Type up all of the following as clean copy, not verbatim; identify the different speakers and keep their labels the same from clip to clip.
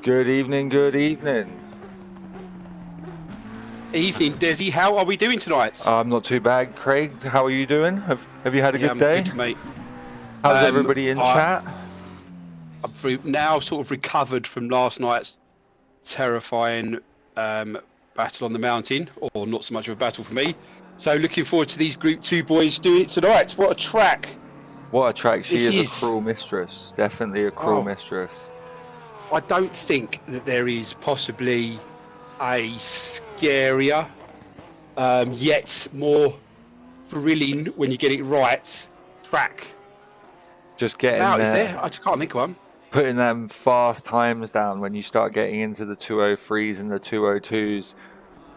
Speaker 1: Good evening, good evening.
Speaker 2: Evening, Desi. How are we doing tonight?
Speaker 1: I'm not too bad, Craig. How are you doing? Have you had a
Speaker 2: Yeah,
Speaker 1: good
Speaker 2: I'm
Speaker 1: day?
Speaker 2: good, mate.
Speaker 1: How's everybody in
Speaker 2: I,
Speaker 1: chat?
Speaker 2: I'm now sort of recovered from last night's terrifying battle on the mountain, or not so much of a battle for me. So looking forward to these Group 2 boys doing it tonight. What a track
Speaker 1: What a track. She
Speaker 2: this
Speaker 1: is a
Speaker 2: is.
Speaker 1: cruel mistress. Definitely a cruel
Speaker 2: Oh,
Speaker 1: mistress.
Speaker 2: I don't think that there is possibly a scarier, yet more thrilling when you get it right track.
Speaker 1: Just getting
Speaker 2: Now, is
Speaker 1: there,
Speaker 2: there? I just can't think of one.
Speaker 1: putting them fast times down when you start getting into the 203s and the 202s.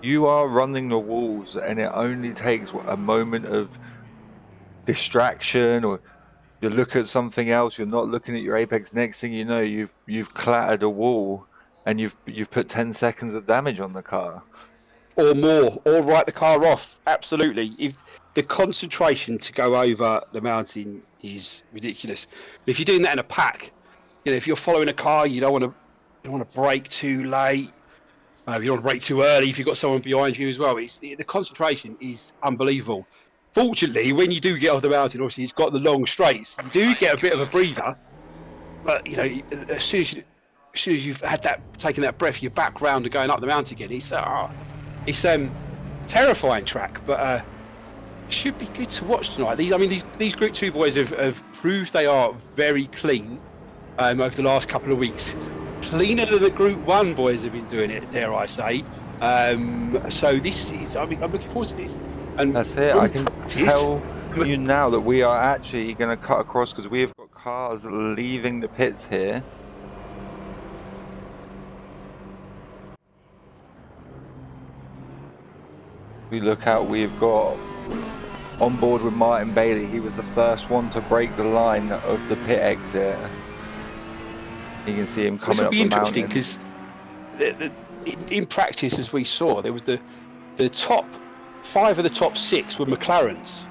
Speaker 1: You are running the walls, and it only takes a moment of distraction, or you look at something else, you're not looking at your apex. Next thing you know, you've clattered a wall, and you've put 10 seconds of damage on the car.
Speaker 2: Or more, or write the car off. Absolutely. If the concentration to go over the mountain is ridiculous. If you're doing that in a pack, if you're following a car, you don't want to brake too late. You don't want to brake too early if you've got someone behind you as well. The concentration is unbelievable. Fortunately, when you do get off the mountain, obviously it's got the long straights. You do get a bit of a breather, but as soon as you've had taken that breath, you're back round and going up the mountain again. It's terrifying track, but it should be good to watch tonight. These Group 2 boys have proved they are very clean over the last couple of weeks. Cleaner than the Group 1 boys have been doing it, dare I say. So this is, I'm looking forward to this. And
Speaker 1: that's it. I can tell you now that we are actually going to cut across, because we have got cars leaving the pits here. We look out, we've got on board with Martin Bailey. He was the first one to break the line of the pit exit. You can see him coming up the mountain.
Speaker 2: This will be interesting because in practice, as we saw, there was the top 5 of the top 6 were McLarens.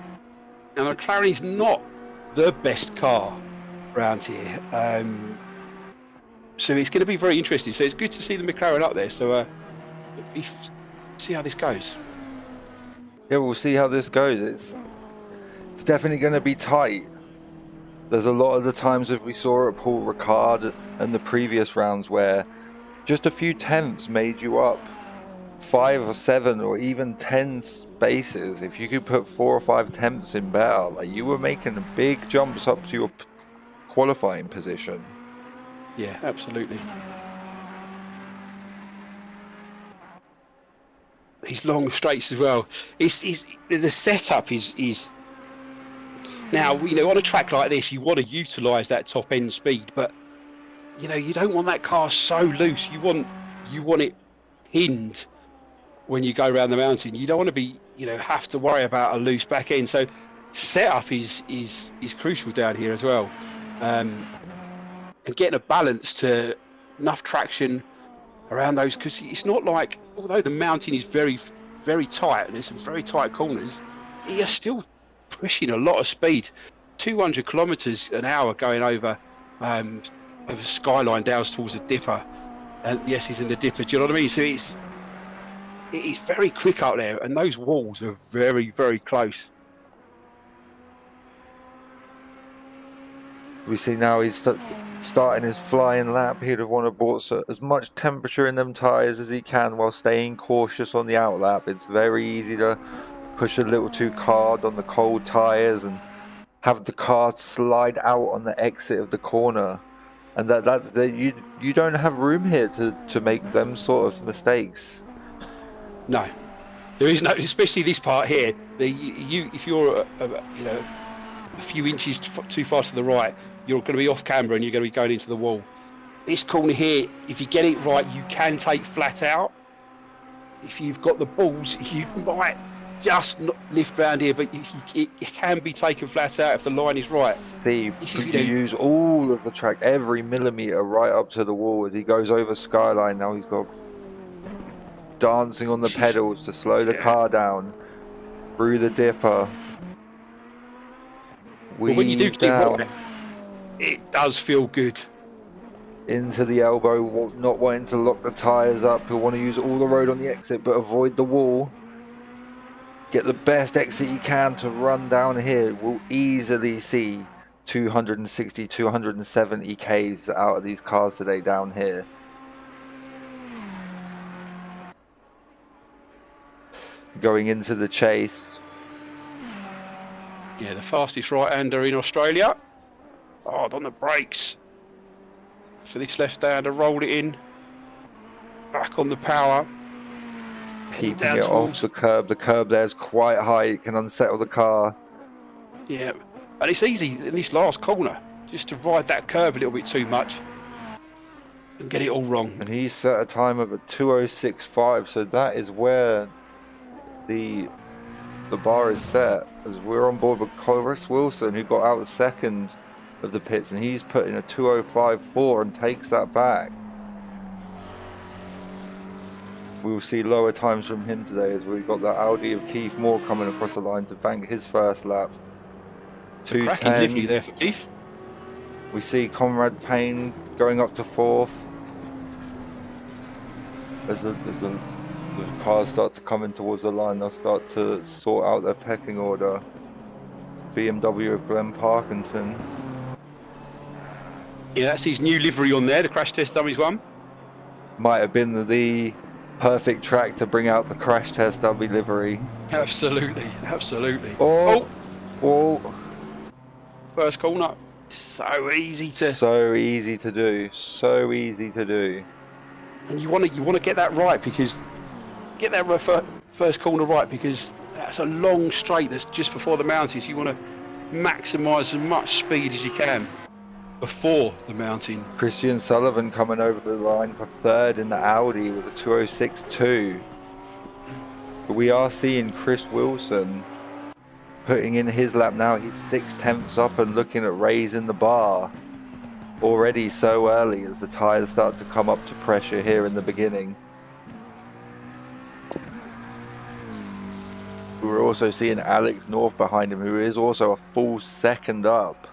Speaker 2: Now McLaren's not the best car around here, so it's going to be very interesting. So it's good to see the McLaren up there. So see how this goes.
Speaker 1: Yeah, we'll see how this goes. It's definitely going to be tight. There's a lot of the times that we saw at Paul Ricard and the previous rounds where just a few tenths made you up 5 or 7 or even 10 spaces. If you could put 4 or 5 tenths in better, like, you were making big jumps up to your qualifying position.
Speaker 2: Yeah, absolutely. These long straights as well. The setup is now, on a track like this, you want to utilise that top end speed, but you don't want that car so loose. You want it pinned when you go around the mountain. You don't want to be have to worry about a loose back end. So setup is crucial down here as well, and getting a balance to enough traction around those, because it's not like, although the mountain is very, very tight and there's some very tight corners, you're still pushing a lot of speed. 200 kilometers an hour going over Skyline down towards the Dipper, and yes, he's in the Dipper. Do you know what I mean? So it is very quick up there, and those walls are very, very close.
Speaker 1: We see now he's starting his flying lap. He'd have want to brought as much temperature in them tyres as he can while staying cautious on the outlap. It's very easy to push a little too hard on the cold tyres and have the car slide out on the exit of the corner, and that you don't have room here to make them sort of mistakes.
Speaker 2: No, there is no, especially this part here. If you're a few inches too far to the right, you're going to be off camber and you're going to be going into the wall. This corner here, if you get it right, you can take flat out. If you've got the balls, you might just not lift round here, but it can be taken flat out if the line is right.
Speaker 1: See, you use all of the track, every millimetre right up to the wall as he goes over Skyline. Now he's got dancing on the pedals to slow the car down through the Dipper.
Speaker 2: But when you do get it right, it does feel good.
Speaker 1: into the elbow, not wanting to lock the tyres up. He'll want to use all the road on the exit, but avoid the wall. Get the best exit he can to run down here. We'll easily see 260, 270 Ks out of these cars today down here. Going into the chase.
Speaker 2: Yeah, the fastest right-hander in Australia. Hard on the brakes. For this left-hander, roll it in. Back on the power.
Speaker 1: Keeping it off the curb. The curb there's quite high. It can unsettle the car.
Speaker 2: Yeah, and it's easy in this last corner just to ride that curb a little bit too much and get it all wrong.
Speaker 1: And he's set a time of a 2:06.5, so that is where the bar is set. As we're on board with Chris Wilson, who got out second of the pits, and he's put in a 2:05.4 and takes that back. We will see lower times from him today as we've got the Audi of Keith Moore coming across the line to bank his first lap.
Speaker 2: 2:10 there for Keith.
Speaker 1: We see Conrad Payne going up to fourth. As the cars start to come in towards the line, they'll start to sort out their pecking order. BMW of Glenn Parkinson.
Speaker 2: Yeah, that's his new livery on there, the Crash Test Dummies one.
Speaker 1: Might have been the perfect track to bring out the Crash Test Dummy livery.
Speaker 2: Absolutely, absolutely.
Speaker 1: Oh!
Speaker 2: First corner. So easy to
Speaker 1: do. So easy to do.
Speaker 2: And you want to get that right, because get that first corner right, because that's a long straight that's just before the mountains. You want to maximise as much speed as you can before the mountain.
Speaker 1: Christian Sullivan coming over the line for third in the Audi with a 2:06.2. But we are seeing Chris Wilson putting in his lap now. He's 6/10 up and looking at raising the bar already so early as the tyres start to come up to pressure here in the beginning. We're also seeing Alex North behind him, who is also a full second up.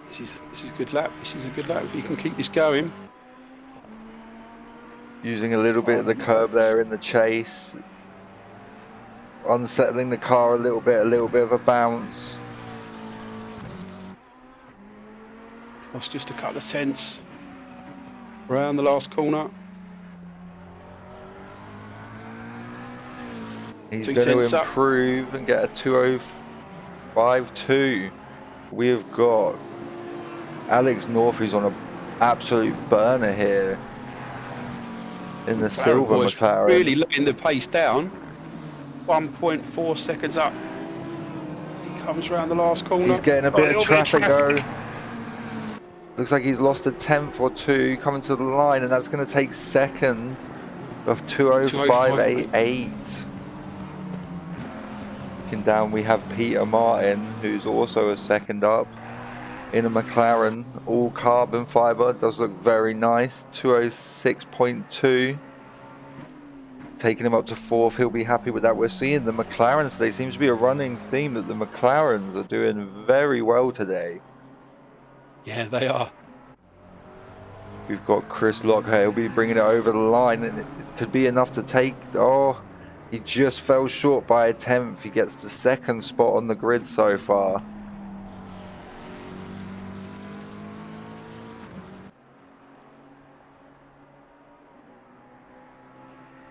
Speaker 2: This is a good lap. This is a good lap. If you can keep this going.
Speaker 1: Using a little bit of the curb there in the chase. Unsettling the car a little bit of a bounce.
Speaker 2: Lost just a couple of tenths around the last corner.
Speaker 1: He's going to improve and get a 2:05.2. We have got Alex North, who's on an absolute burner here in the silver McLaren.
Speaker 2: Really letting the pace down. 1.4 seconds up as he comes around the last corner.
Speaker 1: He's getting a bit of traffic though. Looks like he's lost a tenth or two coming to the line, and that's going to take second of 2:05.88. Looking down, we have Peter Martin, who's also a second up in a McLaren, all carbon fibre. Does look very nice. 2:06.2. Taking him up to fourth. He'll be happy with that. We're seeing the McLarens today. Seems to be a running theme that the McLarens are doing very well today.
Speaker 2: Yeah, they are.
Speaker 1: We've got Chris Lockhart. He'll be bringing it over the line, and it could be enough to take. Oh, he just fell short by a tenth. He gets the second spot on the grid so far.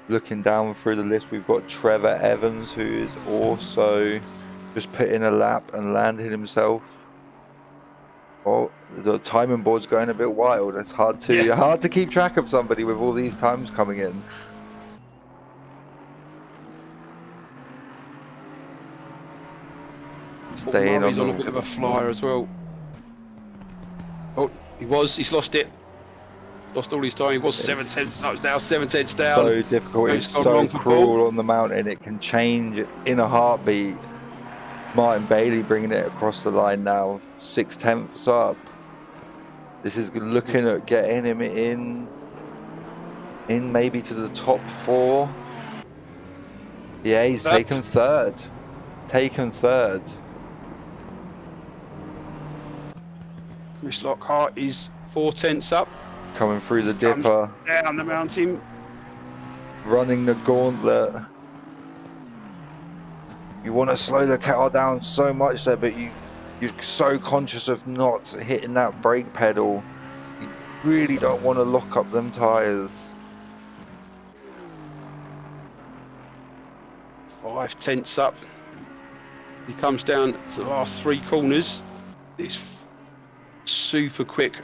Speaker 1: Looking down through the list, we've got Trevor Evans, who is also just put in a lap and landed himself. Oh, the timing board's going a bit wild. It's hard to keep track of somebody with all these times coming in. Staying
Speaker 2: on a bit of a flyer as well. Oh, he's lost it. Lost all his time. He was 7 tenths. No, it's now 7 tenths down.
Speaker 1: So difficult. It's so cruel on the mountain. It can change in a heartbeat. Martin Bailey bringing it across the line now. 6 tenths up. This is looking at getting him in maybe to the top 4. Yeah, he's taken third. taken third.
Speaker 2: Chris Lockhart is 4 tenths up.
Speaker 1: Coming through the
Speaker 2: Comes
Speaker 1: dipper,
Speaker 2: down the mountain.
Speaker 1: running the gauntlet. You want to slow the car down so much there, but you're so conscious of not hitting that brake pedal. You really don't want to lock up them tyres.
Speaker 2: 5 tenths up. He comes down to the last 3 corners. This super quick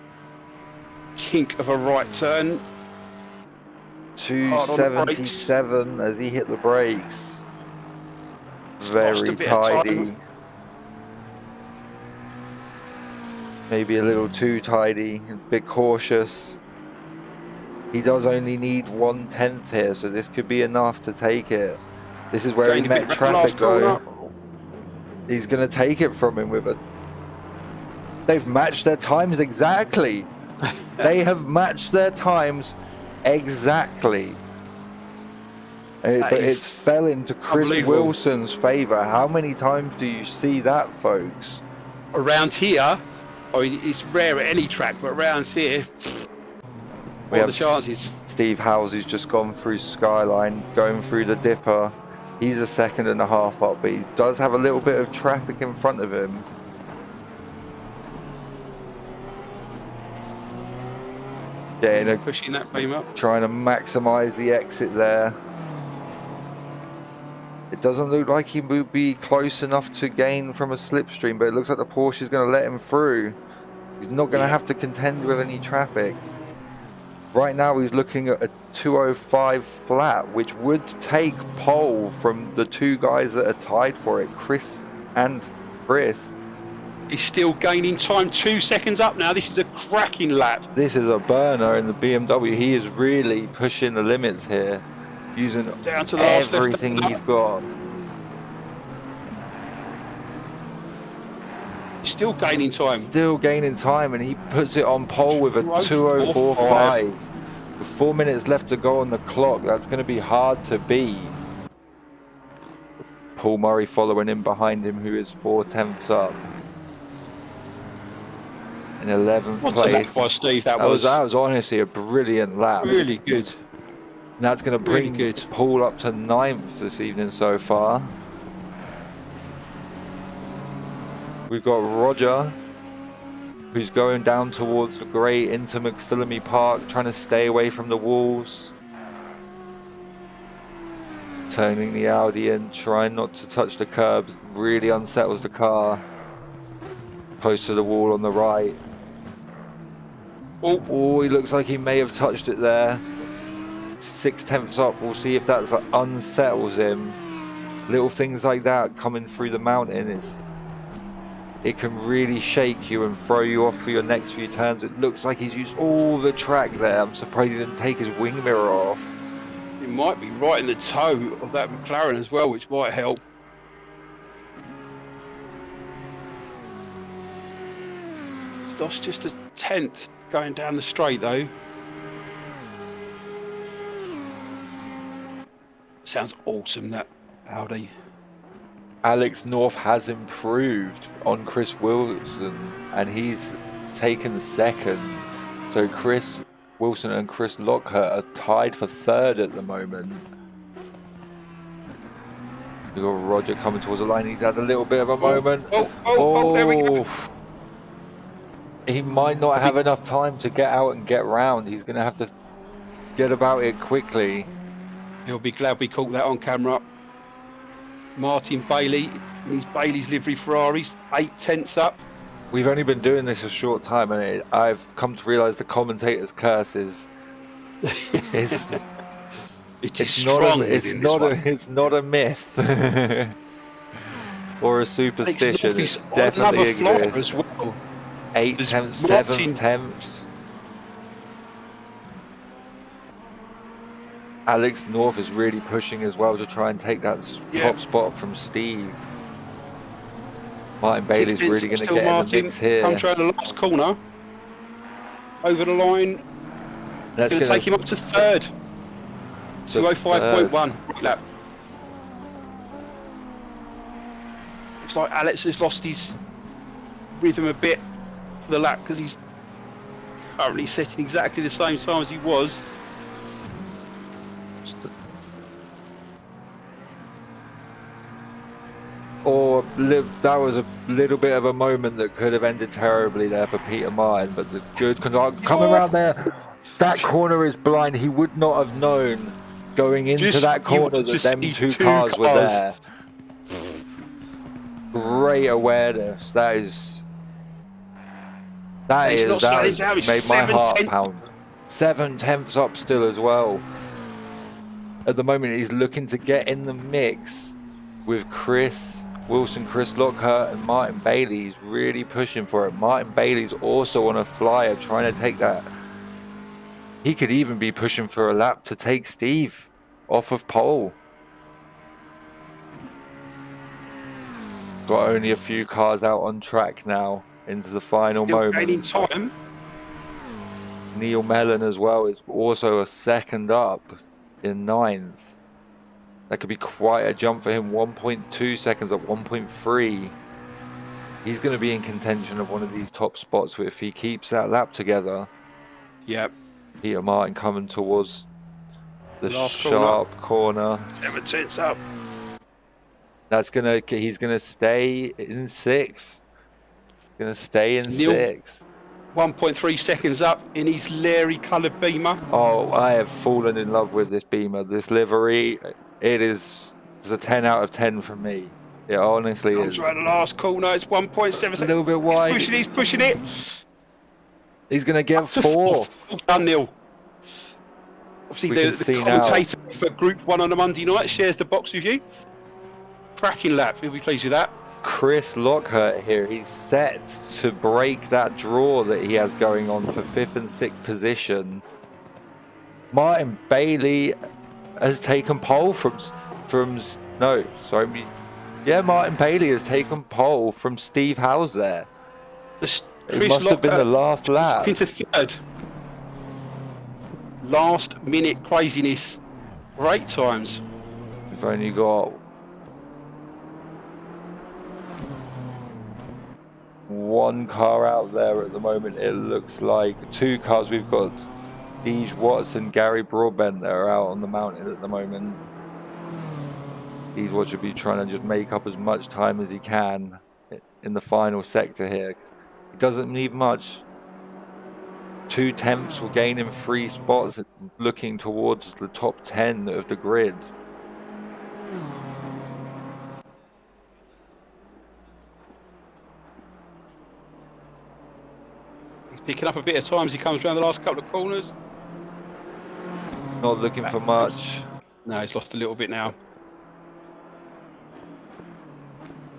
Speaker 2: kink of a right turn.
Speaker 1: 277 as he hit the brakes.
Speaker 2: Lost
Speaker 1: Very
Speaker 2: a bit of
Speaker 1: tidy.
Speaker 2: time.
Speaker 1: Maybe a little too tidy, a bit cautious. He does only need 1/10 here, so this could be enough to take it. This is where he
Speaker 2: Gained a
Speaker 1: met
Speaker 2: bit around the last
Speaker 1: traffic though.
Speaker 2: corner.
Speaker 1: He's going to take it from him with a... They've matched their times exactly. They have matched their times exactly. But it's fell into Chris Wilson's favour. How many times do you see that, folks?
Speaker 2: Around here, I mean, it's rare at any track, but around here, what are the chances?
Speaker 1: Steve Howes just gone through Skyline, going through the dipper. He's a second and a half up, but he does have a little bit of traffic in front of him.
Speaker 2: Pushing that beam up.
Speaker 1: Trying to maximise the exit there. It doesn't look like he would be close enough to gain from a slipstream, but it looks like the Porsche is going to let him through. He's not going to have to contend with any traffic. Right now he's looking at a 205 flat, which would take pole from the 2 guys that are tied for it, Chris and Chris.
Speaker 2: He's still gaining time, 2 seconds up now. This is a cracking lap.
Speaker 1: This is a burner in the BMW. He is really pushing the limits here, using
Speaker 2: down to the last
Speaker 1: everything he's got.
Speaker 2: Still gaining time.
Speaker 1: Still gaining time, and he puts it on pole with a 2:04.5. With 4 minutes left to go on the clock, that's going to be hard to beat. Paul Murray following in behind him, who is 4 tenths up. In 11th
Speaker 2: What's
Speaker 1: place.
Speaker 2: a lap by Steve? That
Speaker 1: was honestly a brilliant lap.
Speaker 2: Really good.
Speaker 1: And that's going to bring Paul up to 9th this evening so far. We've got Roger, who's going down towards the grey into McPhillamy Park, trying to stay away from the walls. Turning the Audi in, trying not to touch the curbs, really unsettles the car. Close to the wall on the right. Oh, he looks like he may have touched it there. 6 tenths up, we'll see if that unsettles him. Little things like that coming through the mountain, it can really shake you and throw you off for your next few turns. It looks like he's used all the track there. I'm surprised he didn't take his wing mirror off.
Speaker 2: It might be right in the toe of that McLaren as well, which might help. He's lost just a 10th going down the straight though. Sounds awesome, that Audi.
Speaker 1: Alex North has improved on Chris Wilson, and he's taken second. So Chris Wilson and Chris Lockhart are tied for 3rd at the moment. We've got Roger coming towards the line. He's had a little bit of a moment.
Speaker 2: Oh, there we go.
Speaker 1: He might not have enough time to get out and get round. He's going to have to get about it quickly.
Speaker 2: He'll be glad we caught that on camera. Martin Bailey in his Bailey's livery Ferraris, 8 tenths up.
Speaker 1: We've only been doing this a short time, and I've come to realise the commentator's curse is it's not a myth or a superstition. It definitely exists.
Speaker 2: As well.
Speaker 1: 8 tenths, 7 tenths. Alex North is really pushing as well to try and take that top spot from Steve. Martin Bailey's really going to get in the mix here.
Speaker 2: Comes around the last corner. Over the line.
Speaker 1: That's
Speaker 2: going to take him up to 3rd. 205.1 lap. Looks like Alex has lost his rhythm a bit for the lap because he's currently setting exactly the same time as he was.
Speaker 1: Or that was a little bit of a moment that could have ended terribly there for Peter Martin, but the good coming around there. That corner is blind. He would not have known going into that corner that them two cars were there. Great awareness. That made my heart pound. 7/10 up still as well. At the moment, he's looking to get in the mix with Chris Wilson, Chris Lockhart, and Martin Bailey. He's really pushing for it. Martin Bailey's also on a flyer, trying to take that. He could even be pushing for a lap to take Steve off of pole. Got only a few cars out on track now into the final moment.
Speaker 2: Gaining time.
Speaker 1: Neil Mellon as well is also a second up in 9th. That could be quite a jump for him. 1.2 seconds up, 1.3. He's going to be in contention of one of these top spots if he keeps that lap together.
Speaker 2: Yep.
Speaker 1: Peter Martin coming towards the
Speaker 2: last
Speaker 1: sharp corner.
Speaker 2: 7/10 up.
Speaker 1: He's gonna stay in 6th. Gonna stay in 6th.
Speaker 2: 1.3 seconds up in his Larry coloured Beamer.
Speaker 1: Oh, I have fallen in love with this Beamer. This livery, it's a 10 out of 10 for me. It honestly is.
Speaker 2: Comes around the last corner. It's 1.7 seconds.
Speaker 1: A little bit wide.
Speaker 2: He's pushing it.
Speaker 1: He's gonna get 4th.
Speaker 2: Well done, Neil. Obviously, the commentator for Group 1 on a Monday night shares the box with you. Cracking lap. He'll be pleased with that.
Speaker 1: Chris Lockhart here. He's set to break that draw that he has going on for 5th and 6th position. Martin Bailey has taken pole Martin Bailey has taken pole from Steve Howes there. It must have been the last lap.
Speaker 2: Into 3rd. Last minute craziness. Great times.
Speaker 1: We've only got one car out there at the moment. It looks like 2 cars. We've got Deej Watts and Gary Broadbent that are out on the mountain at the moment. Deej Watts should be trying to just make up as much time as he can in the final sector here. He doesn't need much. 2 temps will gain him 3 spots, looking towards the top 10 of the grid.
Speaker 2: He's picking up a bit of time as he comes around the last couple of corners.
Speaker 1: Not looking for much.
Speaker 2: No, he's lost a little bit now.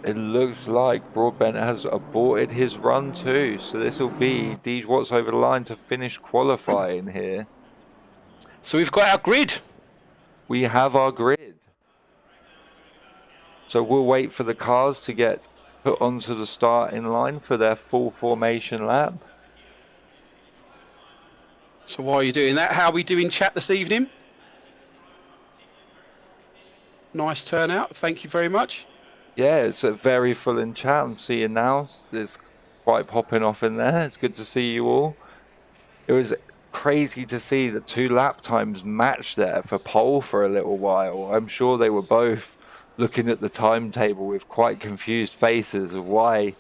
Speaker 1: It looks like Broadbent has aborted his run too, so this will be Deej Watts over the line to finish qualifying here.
Speaker 2: So we've got our grid.
Speaker 1: We have our grid. So we'll wait for the cars to get put onto the starting line for their full formation lap.
Speaker 2: So while you're doing that, how are we doing chat this evening? Nice turnout, thank you very much.
Speaker 1: Yeah, it's very full in chat. I'm seeing now. It's quite popping off in there. It's good to see you all. It was crazy to see the 2 lap times match there for pole for a little while. I'm sure they were both looking at the timetable with quite confused faces of why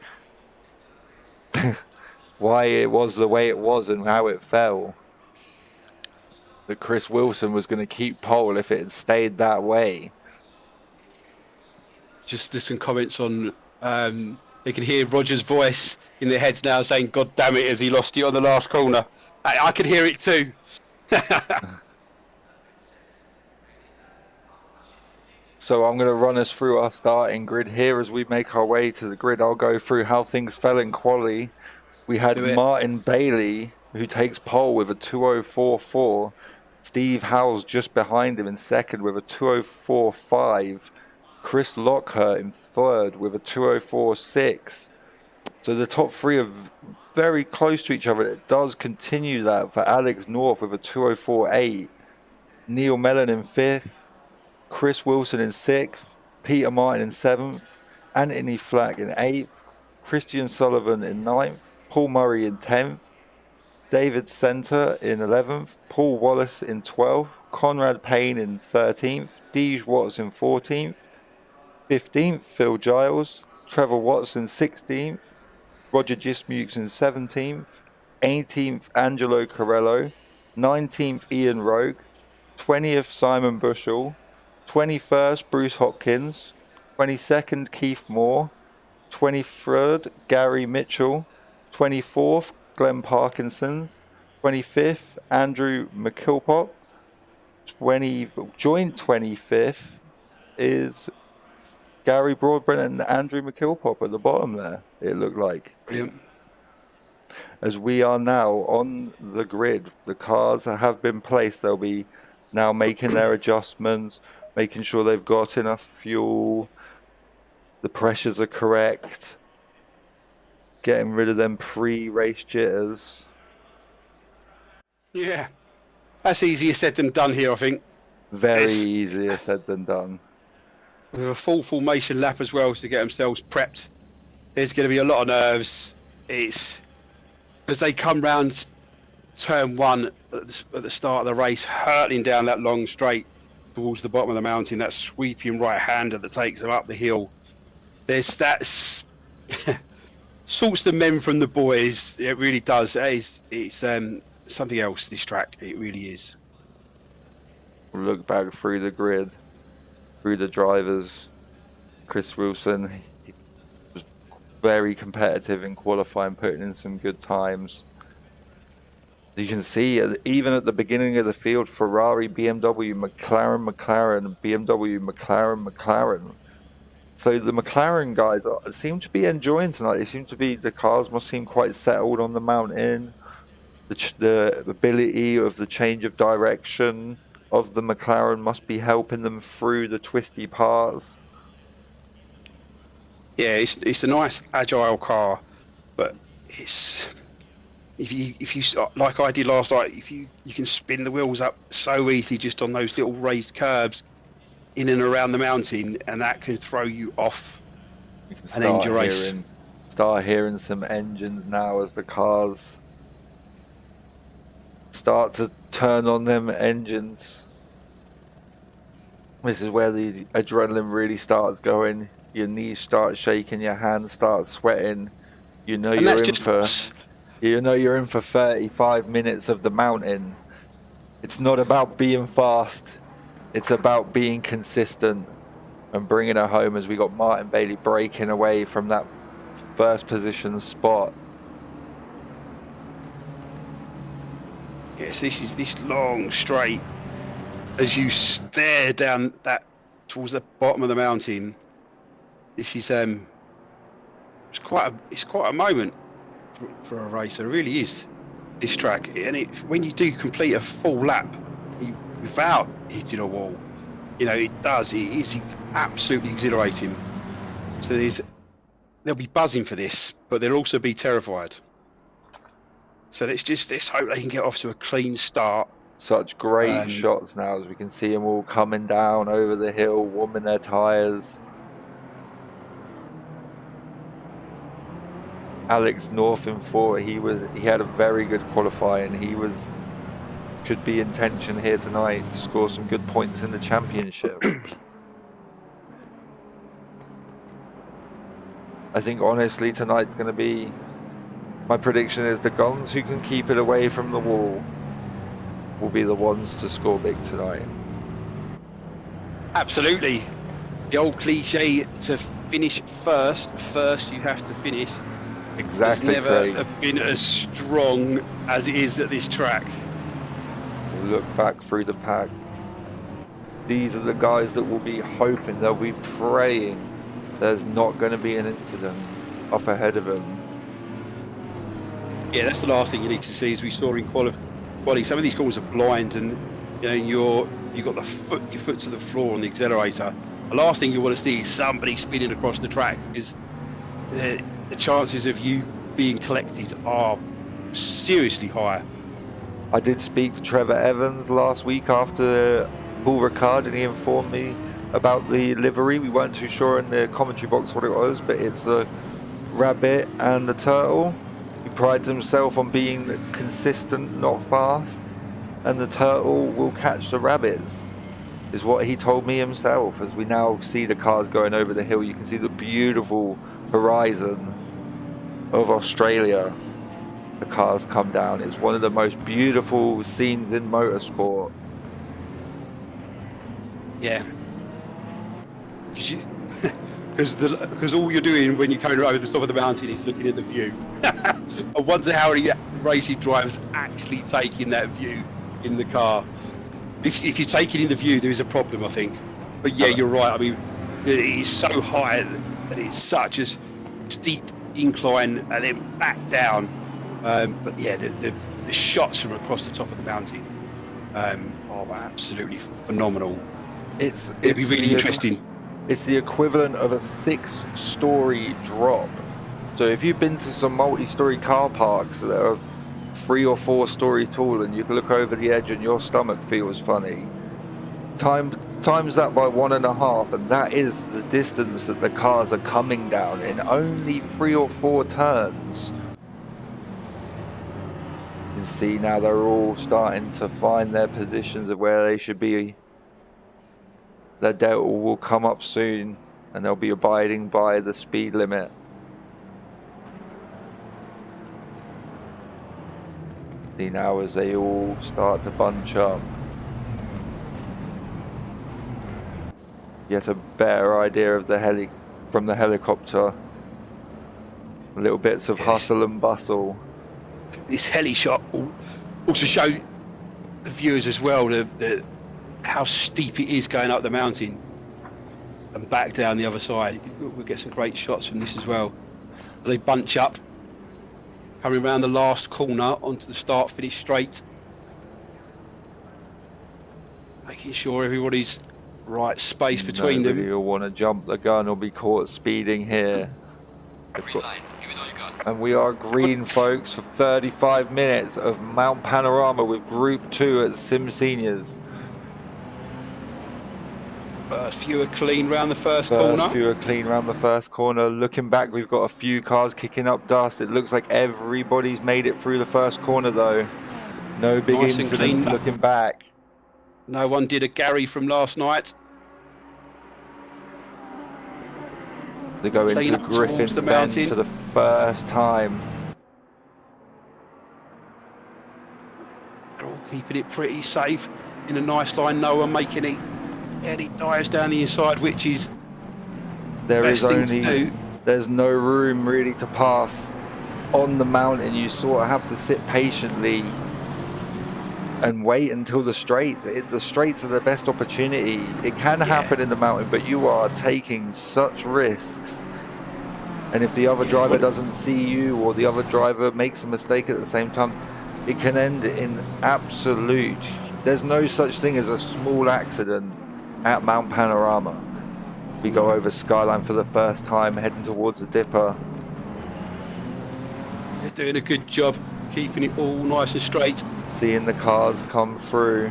Speaker 1: it was the way it was and how it fell. That Chris Wilson was going to keep pole if it had stayed that way.
Speaker 2: Just there's some comments on, they can hear Roger's voice in their heads now saying, God damn it, has he lost you on the last corner? I could hear it too.
Speaker 1: So I'm going to run us through our starting grid here as we make our way to the grid. I'll go through how things fell in quali. We had Martin Bailey, who takes pole with a 2:04.4. Steve Howes just behind him in 2nd with a 2:04.5. Chris Lockhart in 3rd with a 2:04.6. So the top 3 are very close to each other. It does continue that for Alex North with a 2:04.8. Neil Mellon in 5th. Chris Wilson in 6th. Peter Martin in 7th. Anthony Flack in 8th, Christian Sullivan in 9th, Paul Murray in 10th, David Center in 11th, Paul Wallace in 12th, Conrad Payne in 13th, Deej Watts in 14th, 15th, Phil Giles, Trevor Watson 16th, Roger Gismukes in 17th, 18th, Angelo Corello, 19th, Ian Rogue, 20th, Simon Bushell, 21st, Bruce Hopkins, 22nd, Keith Moore, 23rd, Gary Mitchell, 24th, Glenn Parkinsons, 25th, Andrew McKilpop, joint 25th is Gary Broadbent and Andrew McKilpop at the bottom there, it looked like.
Speaker 2: Brilliant.
Speaker 1: As we are now on the grid, the cars have been placed. They'll be now making their adjustments, making sure they've got enough fuel, the pressures are correct, getting rid of them pre-race jitters.
Speaker 2: Yeah, that's easier said than done here, I think.
Speaker 1: Very easier said than done.
Speaker 2: With a full formation lap as well to get themselves prepped. There's going to be a lot of nerves. It's as they come round turn 1 at the start of the race, hurtling down that long straight towards the bottom of the mountain, that sweeping right-hander that takes them up the hill. There's that sorts the men from the boys. It really does. It's something else, this track. It really is.
Speaker 1: Look back through the grid, through the drivers. Chris Wilson, he was very competitive in qualifying, putting in some good times. You can see, even at the beginning of the field, Ferrari, BMW, McLaren, BMW, McLaren. So the McLaren guys seem to be enjoying tonight. The cars must seem quite settled on the mountain. The ability of the change of direction of the McLaren must be helping them through the twisty parts.
Speaker 2: Yeah, it's a nice agile car, but it's if you like I did last night, if you can spin the wheels up so easily just on those little raised curbs in and around the mountain, and that can throw you off and end your race.
Speaker 1: Start hearing some engines now as the cars start to turn on them engines. This is where the adrenaline really starts going. Your knees start shaking, your hands start sweating. You know you're in for 35 minutes of the mountain. It's not about being fast. It's about being consistent and bringing it home, as we got Martin Bailey breaking away from that first position spot.
Speaker 2: Yes, this is this long straight. As you stare down that towards the bottom of the mountain, this is it's quite a moment for a racer. It really is, this track, and when you do complete a full lap without hitting a wall, it is absolutely exhilarating. So they'll be buzzing for this, but they'll also be terrified. So let's hope they can get off to a clean start.
Speaker 1: Such great shots now, as we can see them all coming down over the hill, warming their tyres. Alex North in 4, he had a very good qualifying. He could be in tension here tonight to score some good points in the championship. I think honestly tonight's going to be, my prediction is the guns who can keep it away from the wall will be the ones to score big tonight.
Speaker 2: Absolutely. The old cliche to finish first you have to finish.
Speaker 1: Exactly.
Speaker 2: It's never been as strong as it is at this track.
Speaker 1: We'll look back through the pack. These are the guys that will be hoping, they'll be praying there's not going to be an incident off ahead of them.
Speaker 2: Yeah, that's the last thing you need to see, as we saw in quality. Some of these corners are blind, and you've got your foot to the floor on the accelerator. The last thing you want to see is somebody spinning across the track, because the chances of you being collected are seriously high.
Speaker 1: I did speak to Trevor Evans last week after Paul Ricard, and he informed me about the livery. We weren't too sure in the commentary box what it was, but it's the rabbit and the turtle. He prides himself on being consistent, not fast, and the turtle will catch the rabbits, is what he told me himself. As we now see the cars going over the hill, you can see the beautiful horizon of Australia. The cars come down. It's one of the most beautiful scenes in motorsport.
Speaker 2: Yeah. Because all you're doing when you're coming over the top of the mountain is looking at the view. I wonder how many racing drivers actually taking that view in the car. If you're taking in the view, there is a problem, I think. But yeah, you're right. I mean, it is so high and it's such a steep incline and then back down. But yeah, the shots from across the top of the mountain are absolutely phenomenal. It'll be really interesting.
Speaker 1: It's the equivalent of a 6-story drop. So if you've been to some multi-story car parks that are 3 or 4 stories tall and you can look over the edge and your stomach feels funny, times that by 1.5, and that is the distance that the cars are coming down in only 3 or 4 turns. You can see now they're all starting to find their positions of where they should be. Their delta will come up soon and they'll be abiding by the speed limit. See now as they all start to bunch up. Get a better idea of the from the helicopter. Little bits of hustle and bustle.
Speaker 2: This heli shot will also show the viewers as well how steep it is going up the mountain and back down the other side. We'll get some great shots from this as well. They bunch up, coming around the last corner onto the start-finish straight, making sure everybody's right space between them.
Speaker 1: Nobody will want to jump the gun or be caught speeding here.
Speaker 3: Green line, give it all you got.
Speaker 1: And we are green, folks, for 35 minutes of Mount Panorama with Group 2 at SIMSeniors.
Speaker 2: First few are clean round the first corner.
Speaker 1: First few are clean round the first corner. Looking back, we've got a few cars kicking up dust. It looks like everybody's made it through the first corner, though. No big incidents looking back.
Speaker 2: No one did a Gary from last night.
Speaker 1: They go into Griffin's Bend for the first time.
Speaker 2: They're all keeping it pretty safe in a nice line. No one making any dives down the inside, which is
Speaker 1: there's no room really to pass on the mountain. You sort of have to sit patiently and wait until the straights. The straights are the best opportunity. It can happen in the mountain, but you are taking such risks. And if the other driver doesn't see you, or the other driver makes a mistake at the same time, it can end in absolute. There's no such thing as a small accident at Mount Panorama. We go over Skyline for the first time, heading towards the Dipper.
Speaker 2: They're doing a good job keeping it all nice and straight.
Speaker 1: Seeing the cars come through.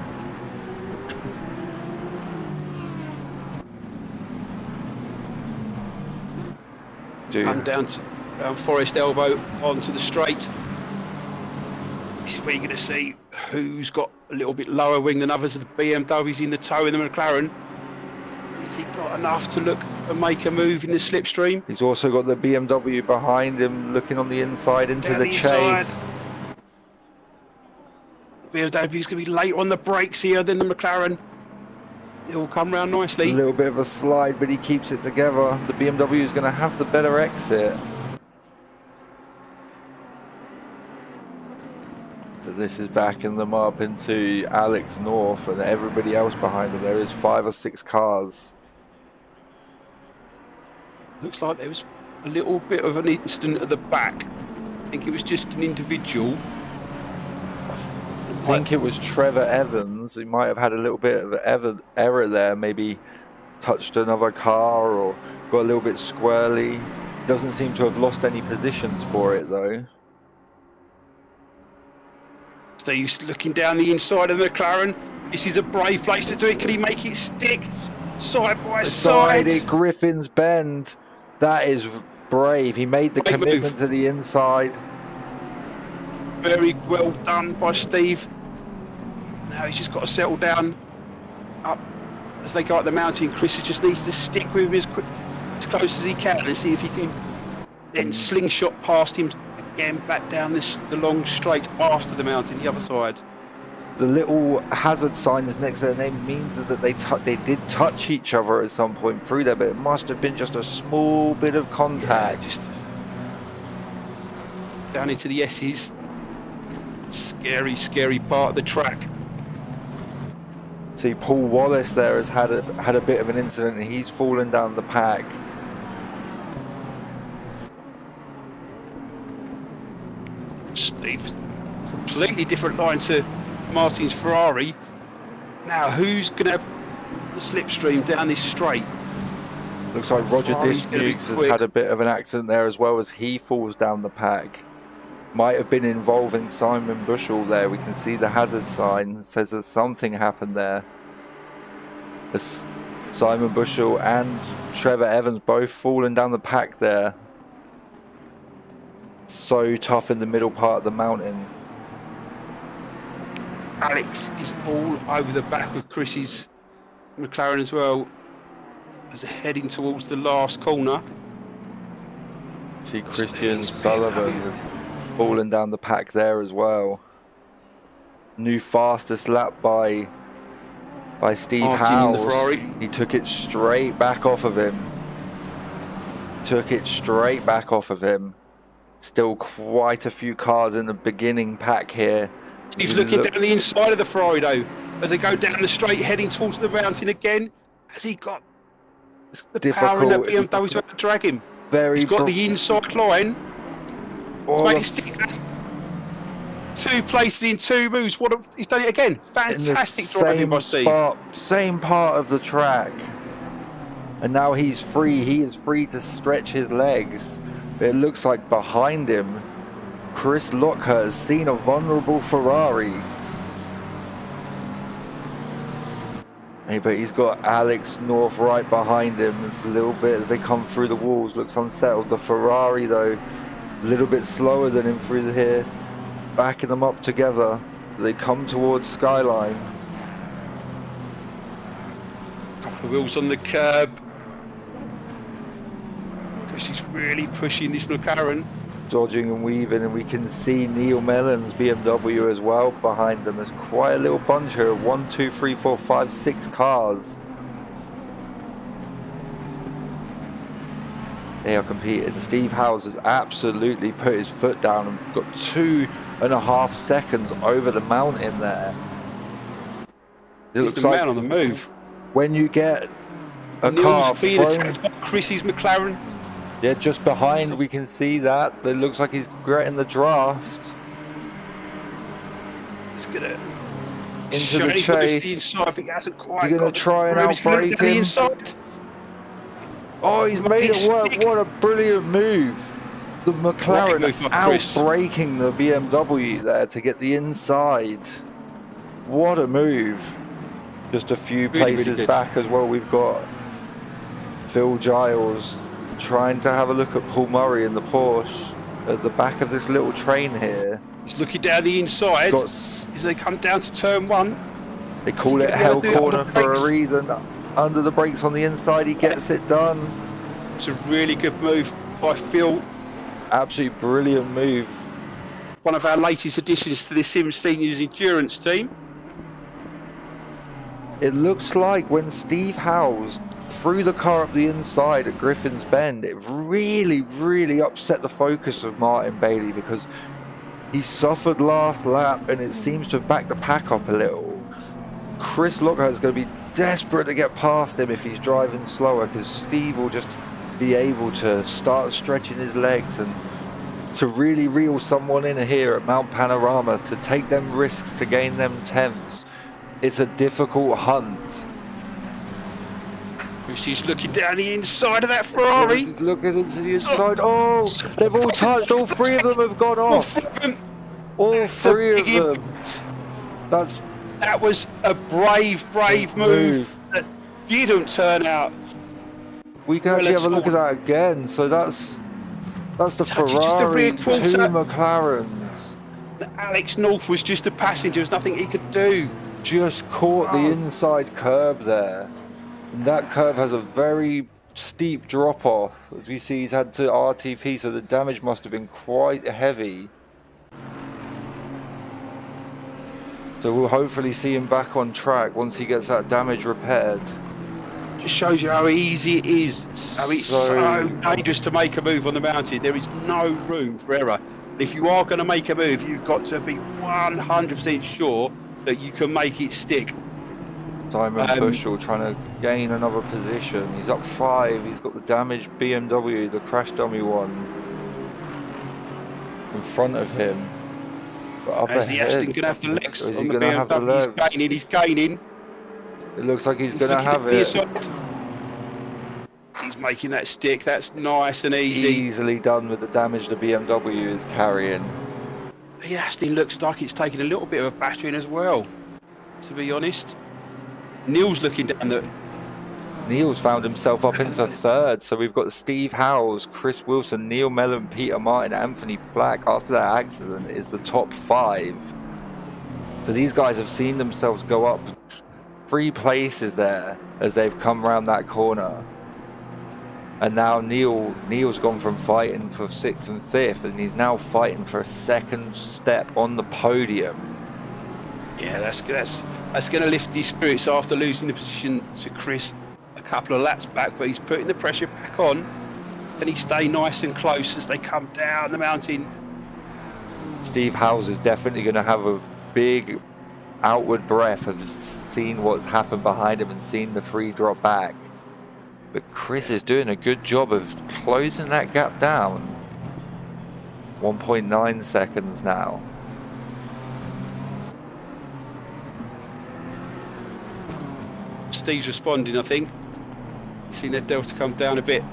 Speaker 2: Come down Forest Elbow onto the straight. This is where you're going to see who's got a little bit lower wing than others. The BMW's in the tow in the McLaren. Has he got enough to look and make a move in the slipstream?
Speaker 1: He's also got the BMW behind him, looking on the inside into the chase.
Speaker 2: The BMW's going to be later on the brakes here than the McLaren. It'll come round nicely.
Speaker 1: A little bit of a slide, but he keeps it together. The BMW is going to have the better exit. But this is backing them up into Alex North and everybody else behind them. There is 5 or 6 cars.
Speaker 2: Looks like there was a little bit of an incident at the back. I think it was just an individual.
Speaker 1: I think it was Trevor Evans. He might have had a little bit of error there. Maybe touched another car or got a little bit squirrely. Doesn't seem to have lost any positions for it though.
Speaker 2: Steve's looking down the inside of the McLaren. This is a brave place to do it. Can he make it stick? Side by
Speaker 1: Side
Speaker 2: side.
Speaker 1: at Griffin's Bend. That is brave. He made the
Speaker 2: Great
Speaker 1: commitment
Speaker 2: move.
Speaker 1: to the inside.
Speaker 2: Very well done by Steve. Now he's just got to settle down. Up as they go up the mountain, Chris just needs to stick with him as close as he can and see if he can then slingshot past him again back down the long straight after the mountain, the other side.
Speaker 1: The little hazard sign that's next to their name means that they did touch each other at some point through there, but it must have been just a small bit of contact.
Speaker 2: Yeah, just down into the S's. Scary, scary part of the track.
Speaker 1: See, Paul Wallace there has had a bit of an incident, and he's fallen down the pack.
Speaker 2: Steve, completely different line to Martin's Ferrari. Now, who's going to have the slipstream down this straight?
Speaker 1: Looks like Roger
Speaker 2: Ferrari's gonna be
Speaker 1: Disputes has
Speaker 2: quick.
Speaker 1: had a bit of an accident there as well as he falls down the pack. Might have been involving Simon Bushell there. We can see the hazard sign. It says that something happened there. As Simon Bushell and Trevor Evans both falling down the pack there. So tough in the middle part of the mountain.
Speaker 2: Alex is all over the back of Chris's McLaren as well, as they're heading towards the last corner.
Speaker 1: See Christian
Speaker 2: Steve's
Speaker 1: Sullivan
Speaker 2: BMW.
Speaker 1: is falling down the pack there as well. New fastest lap by Steve
Speaker 2: Martin in the
Speaker 1: Howes.
Speaker 2: Ferrari.
Speaker 1: He took it straight back off of him. Still quite a few cars in the beginning pack here.
Speaker 2: He's looking down the inside of the Ferrari though, as they go down the straight heading towards the mountain again. Has he got
Speaker 1: It's
Speaker 2: the power in that
Speaker 1: difficult.
Speaker 2: BMW to drag him?
Speaker 1: Very
Speaker 2: He's got the inside line.
Speaker 1: all
Speaker 2: Mate,
Speaker 1: of-
Speaker 2: he's two places in two moves. He's done it again.
Speaker 1: in the
Speaker 2: Fantastic driving by
Speaker 1: same
Speaker 2: Steve.
Speaker 1: spot, same part of the track. And now he's free. He is free to stretch his legs. It looks like behind him, Chris Lockhart has seen a vulnerable Ferrari. Hey, but he's got Alex North right behind him. It's a little bit as they come through the walls. Looks unsettled. The Ferrari though, a little bit slower than him through here. Backing them up together. They come towards Skyline.
Speaker 2: Couple of wheels on the curb. Chris is really pushing this McLaren.
Speaker 1: Dodging and weaving, and we can see Neil Mellon's BMW as well behind them. There's quite a little bunch here of 1, 2, 3, 4, 5, 6 cars. They are competing. Steve Howes has absolutely put his foot down and got 2.5 seconds over the mountain there. It
Speaker 2: He's
Speaker 1: looks
Speaker 2: the
Speaker 1: like
Speaker 2: man on the move.
Speaker 1: when you get a
Speaker 2: Neil's
Speaker 1: car
Speaker 2: being
Speaker 1: thrown,
Speaker 2: attacked by Chris's McLaren.
Speaker 1: yeah, just behind we can see that. It looks like he's getting the draft
Speaker 2: He's gonna
Speaker 1: into the
Speaker 2: he's got this
Speaker 1: chase.
Speaker 2: inside, but he hasn't quite.
Speaker 1: He's gonna
Speaker 2: got the
Speaker 1: try and
Speaker 2: room. He's gonna
Speaker 1: outbrake
Speaker 2: look down the
Speaker 1: him.
Speaker 2: inside.
Speaker 1: Oh, he's made it work.
Speaker 2: Stick.
Speaker 1: What a brilliant move. The McLaren
Speaker 2: Great move by Chris.
Speaker 1: outbraking the BMW there to get the inside. What a move. Just a few
Speaker 2: Really, really
Speaker 1: places
Speaker 2: good.
Speaker 1: back as well. We've got Phil Giles trying to have a look at Paul Murray in the Porsche at the back of this little train here.
Speaker 2: He's looking down the inside
Speaker 1: Got
Speaker 2: as they come down to turn one.
Speaker 1: They call it
Speaker 2: He's gonna
Speaker 1: hell
Speaker 2: do it on
Speaker 1: corner
Speaker 2: the
Speaker 1: for
Speaker 2: brakes.
Speaker 1: a reason. Under the brakes on the inside, he gets it done.
Speaker 2: It's a really good move by Phil.
Speaker 1: Absolutely brilliant move.
Speaker 2: One of our latest additions to the SIMSeniors endurance team.
Speaker 1: It looks like when Steve Howes threw the car up the inside at Griffin's Bend, it really upset the focus of Martin Bailey because he suffered last lap and it seems to have backed the pack up a little. Chris Lockhart is going to be desperate to get past him if he's driving slower because Steve will just be able to start stretching his legs and to really reel someone in here at Mount Panorama to take them risks to gain them temps. It's a difficult hunt.
Speaker 2: Chris is looking down the inside of that Ferrari.
Speaker 1: Look at into the inside. Oh, they've all touched. All three of them have gone off. All three of them. That's
Speaker 2: That was a brave move. didn't turn out.
Speaker 1: We can actually have a look at that again. So that's the Ferrari, two McLarens.
Speaker 2: Alex North was just a passenger. There's nothing he could do.
Speaker 1: Just caught the inside curve there. And that curve has a very steep drop off. As we see, he's had to RTP, so the damage must have been quite heavy. So we'll hopefully see him back on track once he gets that damage repaired.
Speaker 2: Just shows you how easy it is, how it's so dangerous to make a move on the mountain. There is no room for error. If you are going to make a move, you've got to be 100% sure that you can make it stick.
Speaker 1: Simon Bushell trying to gain another position. He's up 5. He's got the damaged BMW, the crash dummy one, in front of him. But up
Speaker 2: As the
Speaker 1: ahead,
Speaker 2: Aston going to have the legs
Speaker 1: is
Speaker 2: on
Speaker 1: he
Speaker 2: the
Speaker 1: going to have the
Speaker 2: BMW.
Speaker 1: legs?
Speaker 2: He's gaining.
Speaker 1: It looks like he's going to have it.
Speaker 2: He's making that stick. That's nice and easy.
Speaker 1: Easily done with the damage the BMW is carrying.
Speaker 2: The Aston looks like it's taking a little bit of a battering as well, to be honest. Neil's looking down the...
Speaker 1: Neil's found himself up into 3rd, so we've got Steve Howes, Chris Wilson, Neil Mellon, Peter Martin, Anthony Flack. After that accident is the top 5. So these guys have seen themselves go up 3 places there as they've come around that corner. And now Neil's gone from fighting for 6th and 5th, and he's now fighting for a 2nd step on the podium.
Speaker 2: Yeah, that's going to lift his spirits after losing the position to Chris a couple of laps back, but he's putting the pressure back on. Can he stay nice and close as they come down the mountain?
Speaker 1: Steve Howes is definitely going to have a big outward breath of seeing what's happened behind him and seeing the 3 drop back. But Chris is doing a good job of closing that gap down. 1.9 seconds now.
Speaker 2: Steve's responding, I think. Seen that delta come down a bit.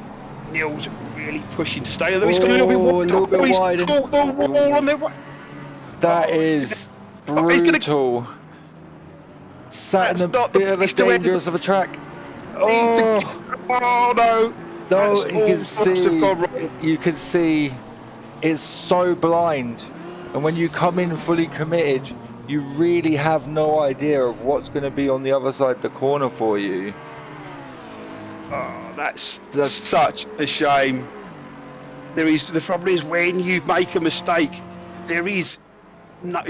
Speaker 2: Neil's really pushing to stay, although he's got a little bit wide. He's caught the wall on the way.
Speaker 1: That is brutal. Sat in a bit of a dangerous of a track.
Speaker 2: Oh no!
Speaker 1: No, you can see it's so blind, and when you come in fully committed, you really have no idea of what's going to be on the other side of the corner for you.
Speaker 2: Oh, that's such a shame. The problem is when you make a mistake, it's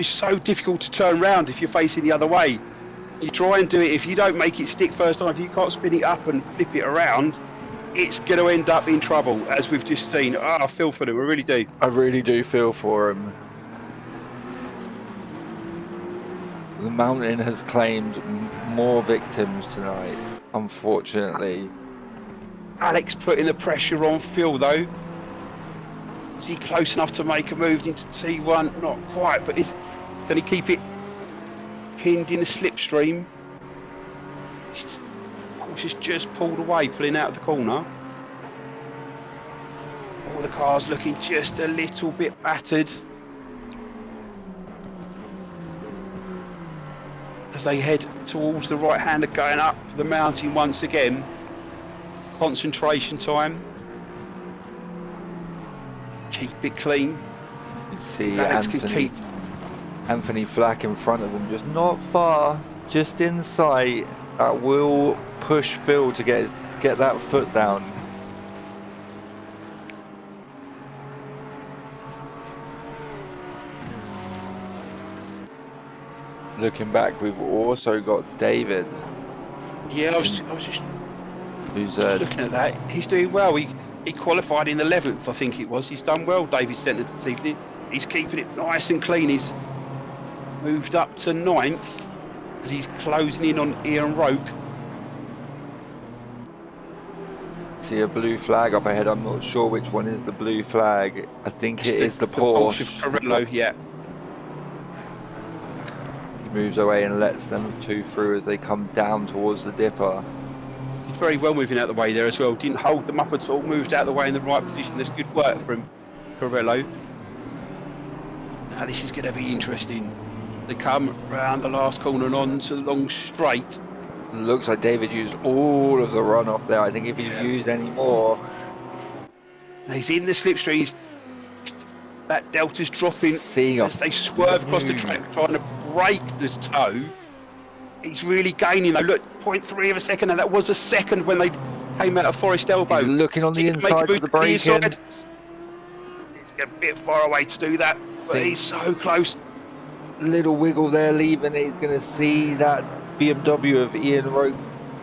Speaker 2: so difficult to turn around if you're facing the other way. You try and do it, if you don't make it stick first time, if you can't spin it up and flip it around, it's going to end up in trouble, as we've just seen. I feel for them, I really do.
Speaker 1: I really do feel for him. The mountain has claimed more victims tonight, unfortunately.
Speaker 2: Alex putting the pressure on Phil, though. Is he close enough to make a move into T1? Not quite, but can he keep it pinned in the slipstream? Of course, he's just pulled away, pulling out of the corner. All the cars looking just a little bit battered as they head towards the right hander, going up the mountain once again. Concentration time. Keep it clean.
Speaker 1: You see Anthony Flack in front of him, just not far, just in sight. That will push Phil to get that foot down. Looking back, we've also got David.
Speaker 2: Yeah, I was just looking at that. He's doing well. He qualified in 11th, I think it was. He's done well, David Stenton, this evening. He's keeping it nice and clean. He's moved up to 9th as he's closing in on Ian Roke.
Speaker 1: See a blue flag up ahead. I'm not sure which one is the blue flag. I think it is the Porsche.
Speaker 2: Carrillo, yeah.
Speaker 1: He moves away and lets them 2 through as they come down towards the dipper.
Speaker 2: Did very well moving out of the way there as well. Didn't hold them up at all. Moved out of the way in the right position. There's good work from Carrillo. Now this is going to be interesting. They come round the last corner and on to the long straight.
Speaker 1: Looks like David used all of the runoff there. I think if he used any more...
Speaker 2: He's in the slipstream. That delta's dropping as they swerve across the track, trying to break the toe. He's really gaining. Look, 0.3 of a second, and that was a second when they came out of Forest Elbow.
Speaker 1: He's looking on the inside of the braking.
Speaker 2: He's a bit far away to do that, but he's so close.
Speaker 1: Little wiggle there, leaving it. He's going to see that BMW of Ian Roke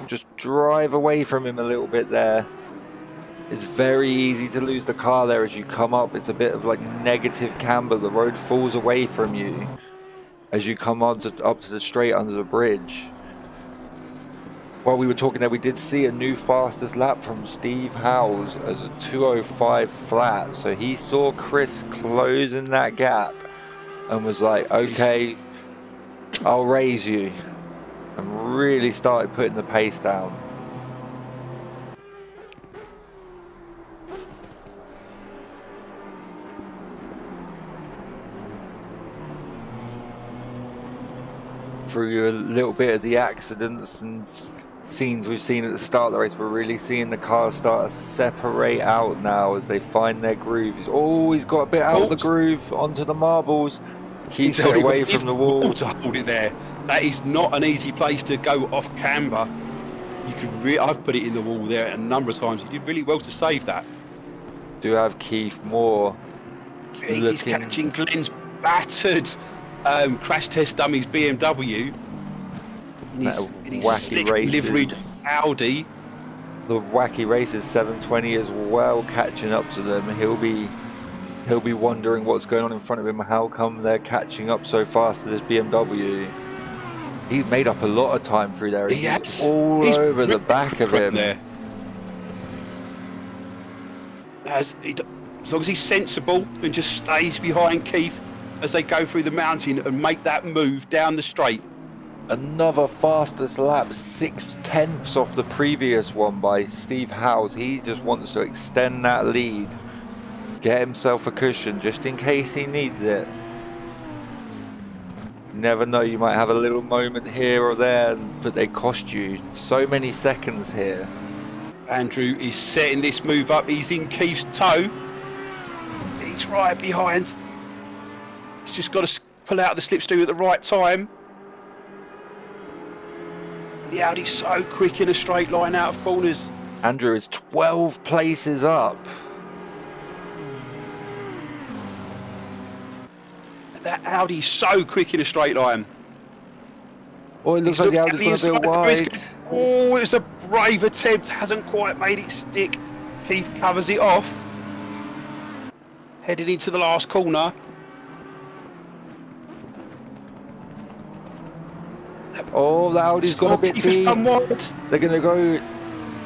Speaker 1: just drive away from him a little bit there. It's very easy to lose the car there as you come up. It's a bit of like negative camber. The road falls away from you as you come up to the straight under the bridge. While we were talking there, we did see a new fastest lap from Steve Howes as a 2:05 flat. So he saw Chris closing that gap and was like, okay, I'll raise you. And really started putting the pace down. Through a little bit of the accidents and scenes we've seen at the start of the race, we're really seeing the cars start to separate out now as they find their groove. He's always got a bit out of the groove onto the marbles, keeps it away from the wall.
Speaker 2: To hold it there. That is not an easy place to go off camber. You could I've put it in the wall there a number of times. He did really well to save that.
Speaker 1: Do have Keith Moore.
Speaker 2: He's catching Glenn's battered crash test dummies BMW in his
Speaker 1: wacky races,
Speaker 2: liveried Audi.
Speaker 1: The wacky races 720 as well, catching up to them. He'll be wondering what's going on in front of him. How come they're catching up so fast to this BMW? He's made up a lot of time through there. He's all over the back of him.
Speaker 2: There. As long as he's sensible and just stays behind Keith as they go through the mountain and make that move down the straight.
Speaker 1: Another fastest lap, 6/10 off the previous one by Steve Howes. He just wants to extend that lead, get himself a cushion just in case he needs it. Never know, you might have a little moment here or there, but they cost you so many seconds here.
Speaker 2: Andrew is setting this move up. He's in Keith's toe. He's right behind. He's just got to pull out the slipstream at the right time. The Audi's so quick in a straight line out of corners.
Speaker 1: Andrew is 12 places up.
Speaker 2: That Audi's so quick in a straight line.
Speaker 1: Oh, it looks like the Audi's gone a bit wide.
Speaker 2: Oh, it was a brave attempt. Hasn't quite made it stick. Keith covers it off. Heading into the last corner.
Speaker 1: Oh, the Audi's gone a bit deep. They're going to go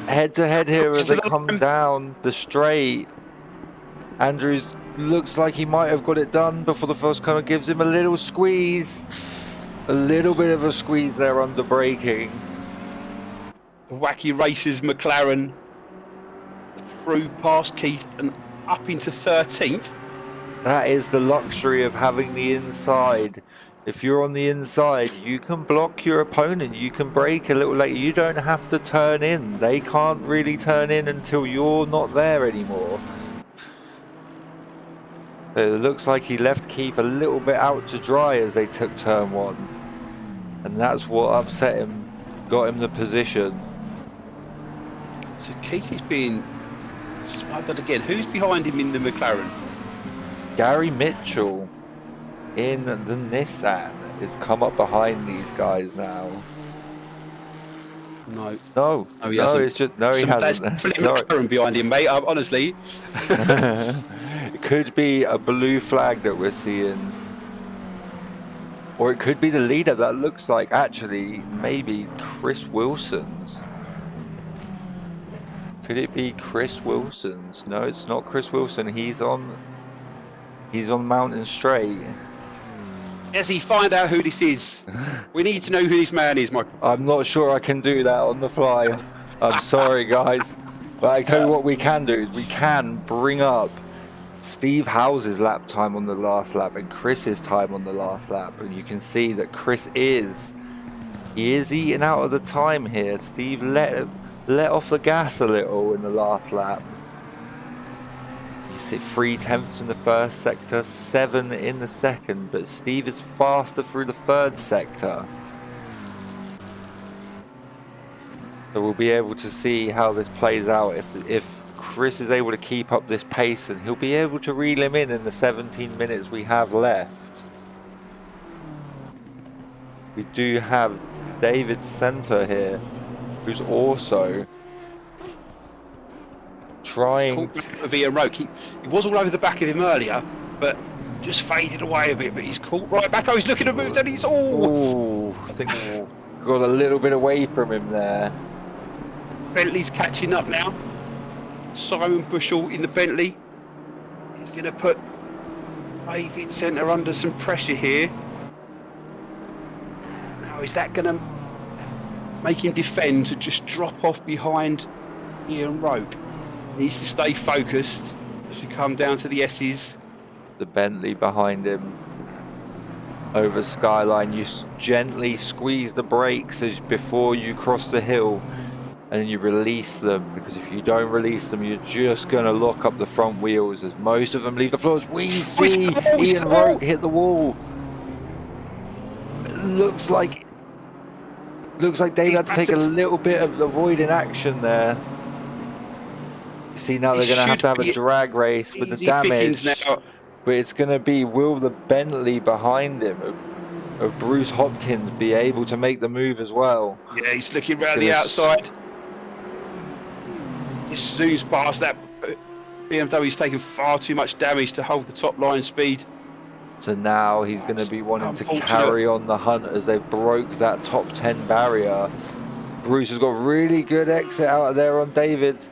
Speaker 1: head to head here as they come down the straight. Andrews looks like he might have got it done before the first corner. Gives him a little squeeze. A little bit of a squeeze there under braking.
Speaker 2: The Wacky Racers McLaren through past Keith and up into 13th.
Speaker 1: That is the luxury of having the inside. If you're on the inside, you can block your opponent. You can brake a little later. You don't have to turn in. They can't really turn in until you're not there anymore. It looks like he left Keith a little bit out to dry as they took turn one. And that's what upset him, got him the position.
Speaker 2: So Keith is being smothered again. Who's behind him in the McLaren?
Speaker 1: Gary Mitchell in the Nissan has come up behind these guys now.
Speaker 2: No.
Speaker 1: No,
Speaker 2: he hasn't.
Speaker 1: It's just, no, he hasn't.
Speaker 2: That's McLaren behind him, mate, honestly.
Speaker 1: It could be a blue flag that we're seeing. Or it could be the leader. That looks like actually maybe Chris Wilson's. Could it be Chris Wilson's? No, it's not Chris Wilson. He's on Mountain Straight.
Speaker 2: Does he find out who this is? We need to know who this man is, Michael.
Speaker 1: I'm not sure I can do that on the fly. I'm sorry, guys. But I tell you what we can do is we can bring up Steve Howes' lap time on the last lap and Chris's time on the last lap. And you can see that Chris is He is eating out of the time here. Steve let off the gas a little in the last lap. You see 3/10 in the first sector, 7 in the second, but Steve is faster through the third sector. So we'll be able to see how this plays out. If Chris is able to keep up this pace, and he'll be able to reel him in the 17 minutes we have left. We do have David Center here, who's also trying
Speaker 2: to Ian Roke. He was all over the back of him earlier, but just faded away a bit. But he's caught right back. Oh, he's looking to move. Then he's
Speaker 1: I think got a little bit away from him there.
Speaker 2: Bentley's catching up now. Simon Bushell in the Bentley. He's going to put David Center under some pressure here. Now, is that going to make him defend to just drop off behind Ian Roke? Needs to stay focused as we come down to the S's.
Speaker 1: The Bentley behind him over Skyline. You gently squeeze the brakes before you cross the hill, and then you release them, because if you don't release them, you're just going to lock up the front wheels as most of them leave the floors. We see Ian Roke hit the wall. It looks like Dave had to take a little bit of avoiding action there. You see now they're going to have a drag race with the damage, but it's going to be, will the Bentley behind him of Bruce Hopkins be able to make the move as well?
Speaker 2: Yeah, he's looking round the outside. Just zooms past that. BMW's taken far too much damage to hold the top line speed.
Speaker 1: So now he's going to be wanting to carry on the hunt as they broke that top 10 barrier. Bruce has got really good exit out of there on David.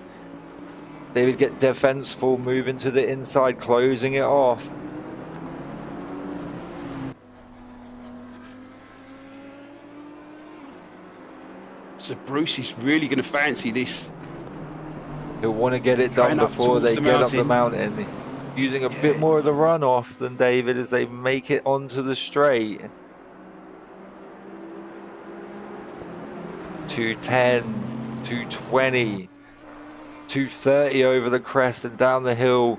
Speaker 1: David get defenseful, moving to the inside, closing it off.
Speaker 2: So Bruce is really going to fancy this.
Speaker 1: He'll want to get it done before they get up the mountain. Using a bit more of the runoff than David as they make it onto the straight. 210, 220, 230 over the crest and down the hill.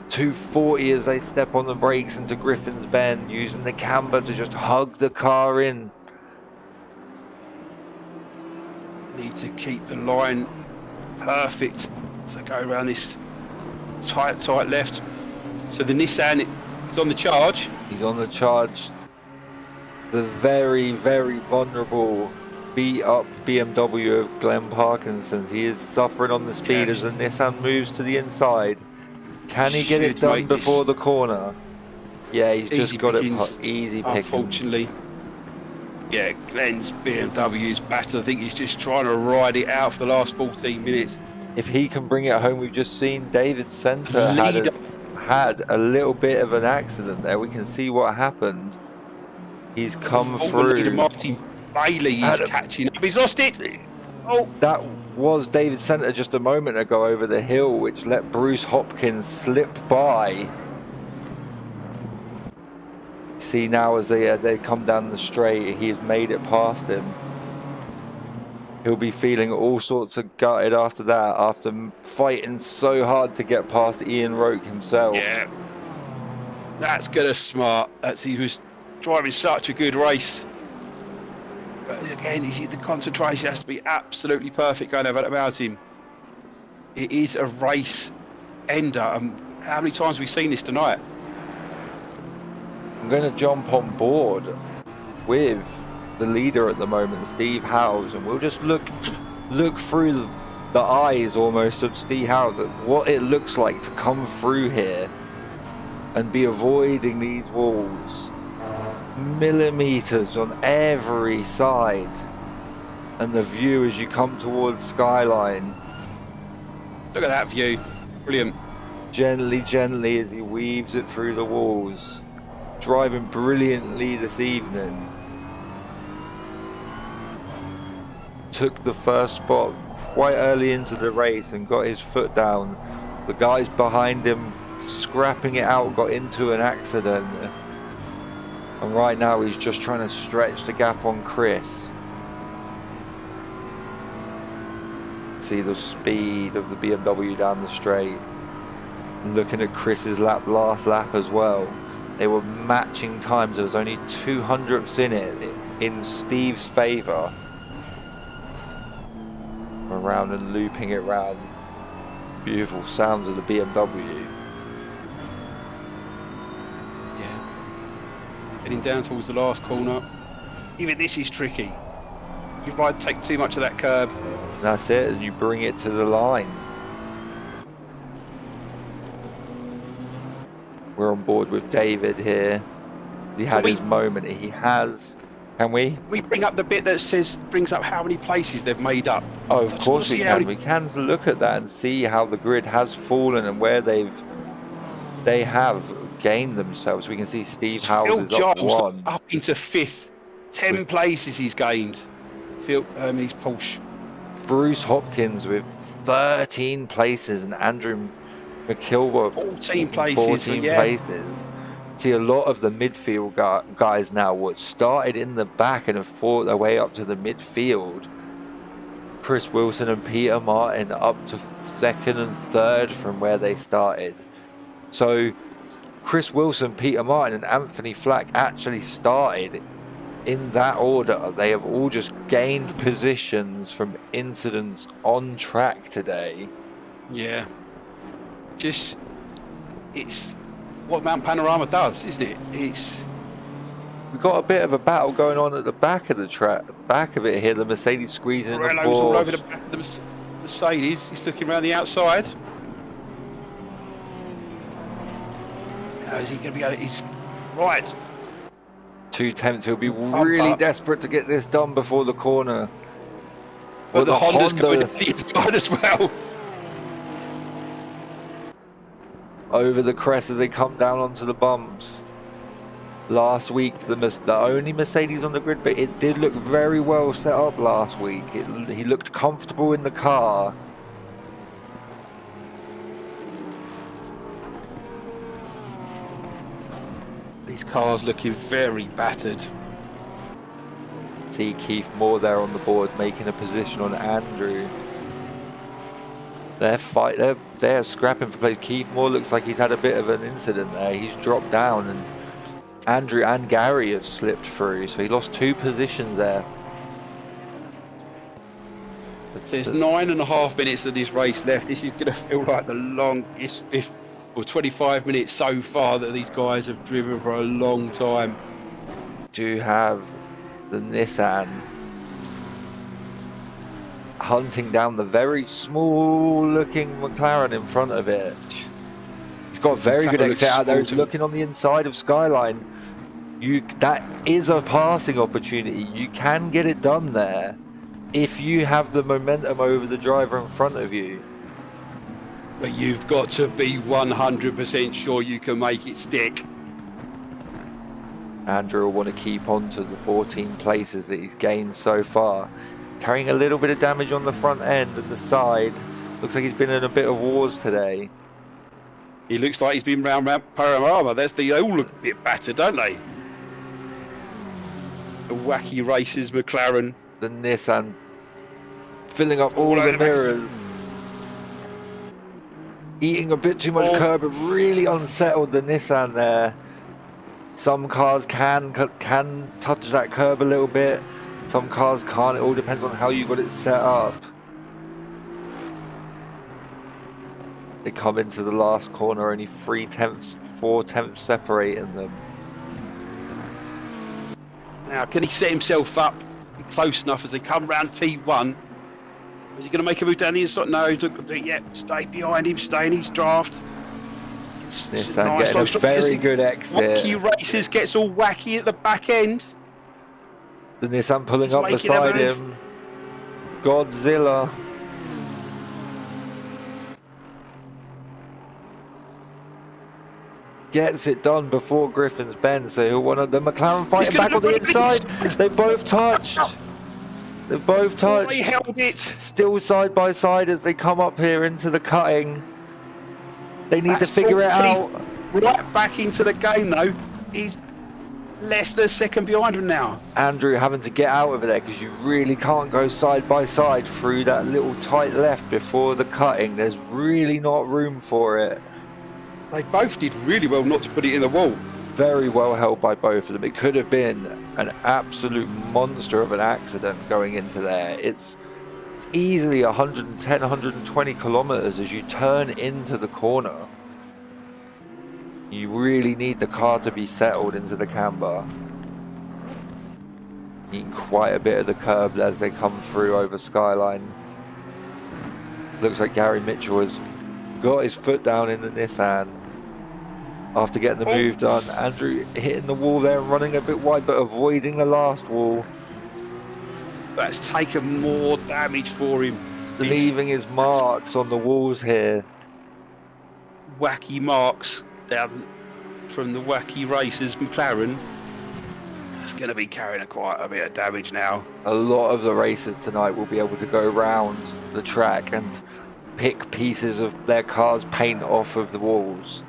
Speaker 1: 240 as they step on the brakes into Griffin's Bend, using the camber to just hug the car in.
Speaker 2: Need to keep the line perfect. So go around this tight left. So the Nissan is on the charge.
Speaker 1: He's on the charge. The very, very vulnerable, beat up BMW of Glenn Parkinson's. He is suffering on the speed as the Nissan moves to the inside. Can he get it done before the corner? Yeah, he's just got it easy pickings.
Speaker 2: Unfortunately. Yeah, Glenn's BMW is battered. I think he's just trying to ride it out for the last 14 minutes.
Speaker 1: If he can bring it home, we've just seen David Center had a little bit of an accident there. We can see what happened. He's come through.
Speaker 2: Look at Martin Bailey, he's catching up. He's lost it. Oh,
Speaker 1: that was David Center just a moment ago over the hill, which let Bruce Hopkins slip by. See now as they come down the straight, he's made it past him. He'll be feeling all sorts of gutted after that, after fighting so hard to get past Ian Roke himself.
Speaker 2: Yeah, that's gonna smart. He was driving such a good race. But again, the concentration has to be absolutely perfect going over that mountain. It is a race ender. How many times have we seen this tonight?
Speaker 1: I'm going to jump on board with the leader at the moment, Steve Howes, and we'll just look through the eyes almost of Steve Howes at what it looks like to come through here and be avoiding these walls. Millimeters on every side, and the view as you come towards Skyline.
Speaker 2: Look at that view, brilliant.
Speaker 1: Gently as he weaves it through the walls. Driving brilliantly this evening. Took the first spot quite early into the race and got his foot down. The guys behind him scrapping it out got into an accident. And right now he's just trying to stretch the gap on Chris. See the speed of the BMW down the straight. And looking at Chris's last lap as well. They were matching times. There was only 200ths in it, in Steve's favour. Around and looping it round. Beautiful sounds of the BMW.
Speaker 2: Yeah. Heading down towards the last corner. Even this is tricky. You might take too much of that curb.
Speaker 1: That's it, and you bring it to the line. We're on board with David here. He had his moment. He has. Can we?
Speaker 2: We bring up the bit that brings up how many places they've made up.
Speaker 1: Oh, of course we can. We can look at that and see how the grid has fallen and where they have gained themselves. We can see Steve Howes is up one.
Speaker 2: Up into 5th. 10 places he's gained. He's Porsche.
Speaker 1: Bruce Hopkins with 13 places and Andrew McIlroy
Speaker 2: 14 places.
Speaker 1: 14 places. See, a lot of the midfield guys now what started in the back and have fought their way up to the midfield. Chris Wilson and Peter Martin up to 2nd and 3rd from where they started. So Chris Wilson, Peter Martin and Anthony Flack actually started in that order. They have all just gained positions from incidents on track today.
Speaker 2: Yeah. It's what Mount Panorama does, isn't it?
Speaker 1: We've got a bit of a battle going on at the back of the track, back of it here. The Mercedes squeezing in the Porsche.
Speaker 2: all over the back of the Mercedes. He's looking around the outside. How is he going to be able to? He's right.
Speaker 1: 2/10. He'll be really desperate to get this done before the corner.
Speaker 2: But the Honda's going to the inside as well.
Speaker 1: Over the crest as they come down onto the bumps. Last week, the only Mercedes on the grid, but it did look very well set up last week. He looked comfortable in the car.
Speaker 2: These cars looking very battered.
Speaker 1: See Keith Moore there on the board making a position on Andrew. They're scrapping for place. Keith Moore looks like he's had a bit of an incident there. He's dropped down and Andrew and Gary have slipped through, so he lost 2 positions there.
Speaker 2: There's 9.5 minutes of this race left. This is going to feel like the longest 25 minutes so far that these guys have driven for a long time.
Speaker 1: Do have the Nissan hunting down the very small looking McLaren in front of it. He's got a very good exit out there. He's looking on the inside of Skyline. That is a passing opportunity. You can get it done there if you have the momentum over the driver in front of you.
Speaker 2: But you've got to be 100% sure you can make it stick.
Speaker 1: Andrew will want to keep on to the 14 places that he's gained so far. Carrying a little bit of damage on the front end and the side. Looks like he's been in a bit of wars today.
Speaker 2: He looks like he's been round Mount Panorama. They all look a bit battered, don't they? The wacky racers, McLaren.
Speaker 1: The Nissan filling up all the mirrors. Eating a bit too much curb and really unsettled the Nissan there. Some cars can touch that curb a little bit. Some cars can't. It all depends on how you got it set up. They come into the last corner, only 4/10 separating them.
Speaker 2: Now, can he set himself up close enough as they come round T1? Is he going to make a move down the inside? No, he's not going to do it yet. Stay behind him, stay in his draft.
Speaker 1: Nissan getting a very good exit.
Speaker 2: Wacky Racers gets all wacky at the back end.
Speaker 1: The Nissan pulling up beside him. Godzilla. Gets it done before Griffin's Bend, so he'll want the McLaren fighting back on the inside. They both touched. They've both touched.
Speaker 2: They held it.
Speaker 1: Still side by side as they come up here into the cutting. They need to figure it out.
Speaker 2: Right back into the game though. less than a second behind him now.
Speaker 1: Andrew having to get out of there because you really can't go side by side through that little tight left before the cutting. There's really not room for it.
Speaker 2: They both did really well not to put it in the wall.
Speaker 1: Very well held by both of them. It could have been an absolute monster of an accident going into there. It's easily 110, 120 kilometers as you turn into the corner. You really need the car to be settled into the camber. Eating quite a bit of the curb as they come through over Skyline. Looks like Gary Mitchell has got his foot down in the Nissan after getting the move done. Andrew hitting the wall there and running a bit wide, but avoiding the last wall.
Speaker 2: That's taken more damage for him.
Speaker 1: Leaving his marks on the walls here.
Speaker 2: Wacky marks down from the wacky racers McLaren. It's going to be carrying quite a bit of damage now.
Speaker 1: A lot of the racers tonight will be able to go around the track and pick pieces of their car's paint off of the walls.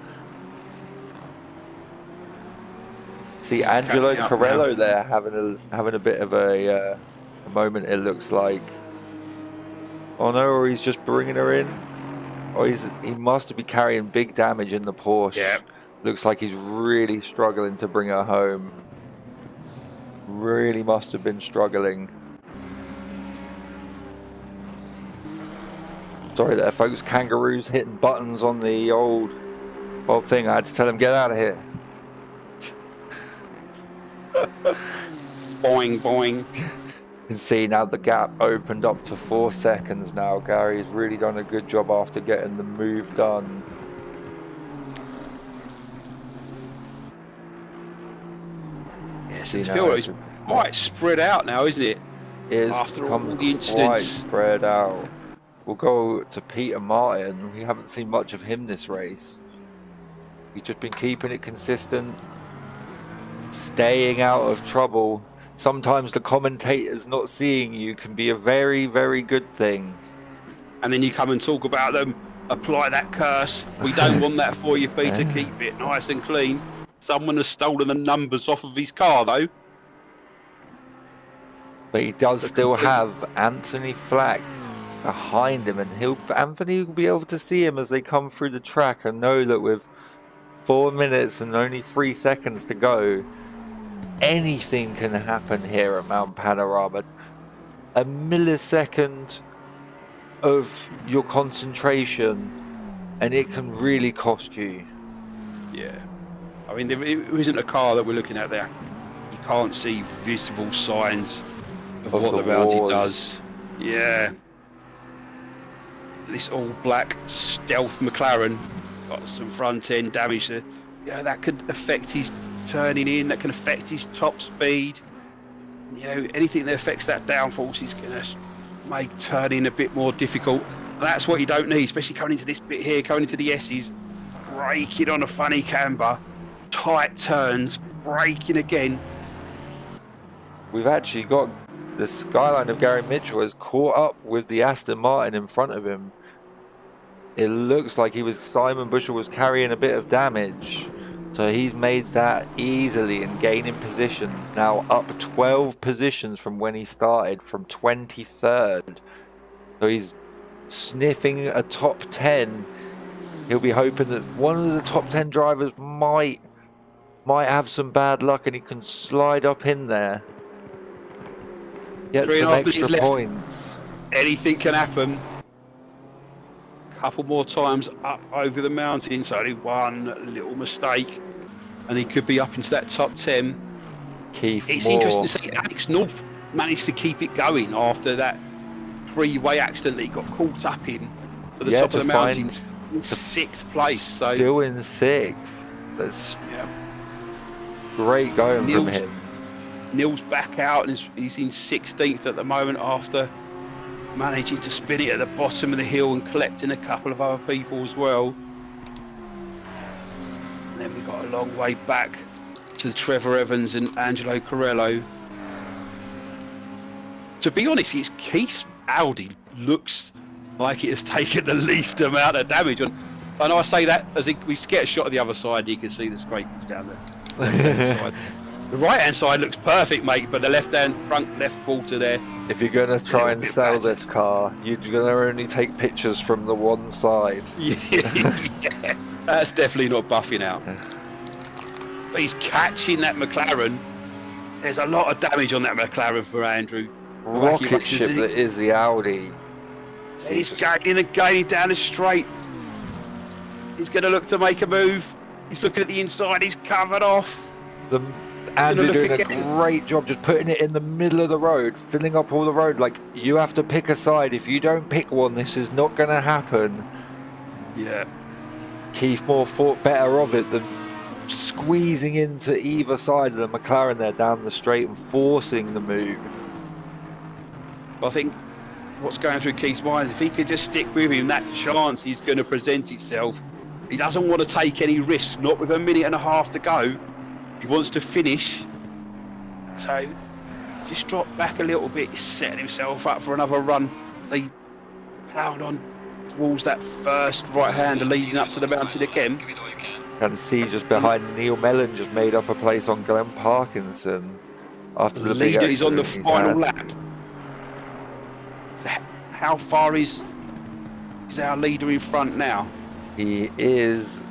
Speaker 1: See Angelo Corello there having a bit of a moment, it looks like. Oh no, or he's just bringing her in. Oh, he must be carrying big damage in the Porsche.
Speaker 2: Yep.
Speaker 1: Looks like he's really struggling to bring her home. Really must have been struggling. Sorry there, folks. Kangaroos hitting buttons on the old thing. I had to tell him, get out of here.
Speaker 2: Boing, boing.
Speaker 1: You can see now the gap opened up to 4 seconds now. Gary's really done a good job after getting the move done.
Speaker 2: Yes, it's quite spread out now, isn't it?
Speaker 1: It is
Speaker 2: after all the
Speaker 1: quite
Speaker 2: incidents.
Speaker 1: spread out. We'll go to Peter Martin. We haven't seen much of him this race. He's just been keeping it consistent, staying out of trouble. Sometimes the commentators not seeing you can be a very, very good thing.
Speaker 2: And then you come and talk about them, apply that curse. We don't want that for you, Peter. Keep it nice and clean. Someone has stolen the numbers off of his car, though.
Speaker 1: But he does still have Anthony Flack behind him, and Anthony will be able to see him as they come through the track and know that with 4 minutes and only 3 seconds to go, anything can happen here at Mount Panorama. A millisecond of your concentration and it can really cost you.
Speaker 2: Yeah. I mean, there isn't a car that we're looking at there. You can't see visible signs of what the bounty does. Yeah. This all black stealth McLaren got some front end damage there. You know, that could affect his turning in, that can affect his top speed. You know, anything that affects that downforce is going to make turning a bit more difficult. And that's what you don't need, especially coming into this bit here, going into the S's, braking on a funny camber, tight turns, braking again.
Speaker 1: We've actually got the Skyline of Gary Mitchell has caught up with the Aston Martin in front of him. It looks like Simon Bushell was carrying a bit of damage. So he's made that easily and gaining positions. Now up 12 positions from when he started, from 23rd. So he's sniffing a top 10. He'll be hoping that one of the top 10 drivers might have some bad luck and he can slide up in there. Get some extra points.
Speaker 2: Anything can happen. Couple more times up over the mountain, so only one little mistake and he could be up into that top 10. It's interesting to see Alex North managed to keep it going after that three-way accident that he got caught up in at the top of the mountain in 6th place. So
Speaker 1: still in 6th. That's great going from him.
Speaker 2: Neil's back out and he's in 16th at the moment after managing to spin it at the bottom of the hill and collecting a couple of other people as well. And then we've got a long way back to Trevor Evans and Angelo Corello. To be honest, it's Keith's Audi looks like it has taken the least amount of damage. And I say that as we get a shot of the other side, you can see the scrapings down there. The right-hand side looks perfect, mate, but the left-hand front left quarter there.
Speaker 1: If you're going to try and
Speaker 2: bit
Speaker 1: sell
Speaker 2: battered.
Speaker 1: this car, you're going to only take pictures from the one side.
Speaker 2: Yeah, that's definitely not buffing out. But he's catching that McLaren. There's a lot of damage on that McLaren for Andrew.
Speaker 1: Rocket ship that is the Audi.
Speaker 2: He's gaining and gaining down the straight. He's going to look to make a move. He's looking at the inside. He's covered off.
Speaker 1: Andrew doing a great job just putting it in the middle of the road, filling up all the road. Like, you have to pick a side. If you don't pick one, this is not going to happen.
Speaker 2: Yeah.
Speaker 1: Keith Moore thought better of it than squeezing into either side of the McLaren there down the straight and forcing the move.
Speaker 2: I think what's going through Keith's mind is if he could just stick with him, that chance is going to present itself. He doesn't want to take any risks, not with a minute and a half to go. He wants to finish. So he's just dropped back a little bit. He's setting himself up for another run. They pound on towards that first right-hander leading up to the mountain again.
Speaker 3: Give it all you can.
Speaker 1: And see just behind Neil Mellon just made up a place on Glenn Parkinson after the big
Speaker 2: leader is on the
Speaker 1: accident he's
Speaker 2: final
Speaker 1: had.
Speaker 2: lap. So how far is our leader in front now?
Speaker 1: He is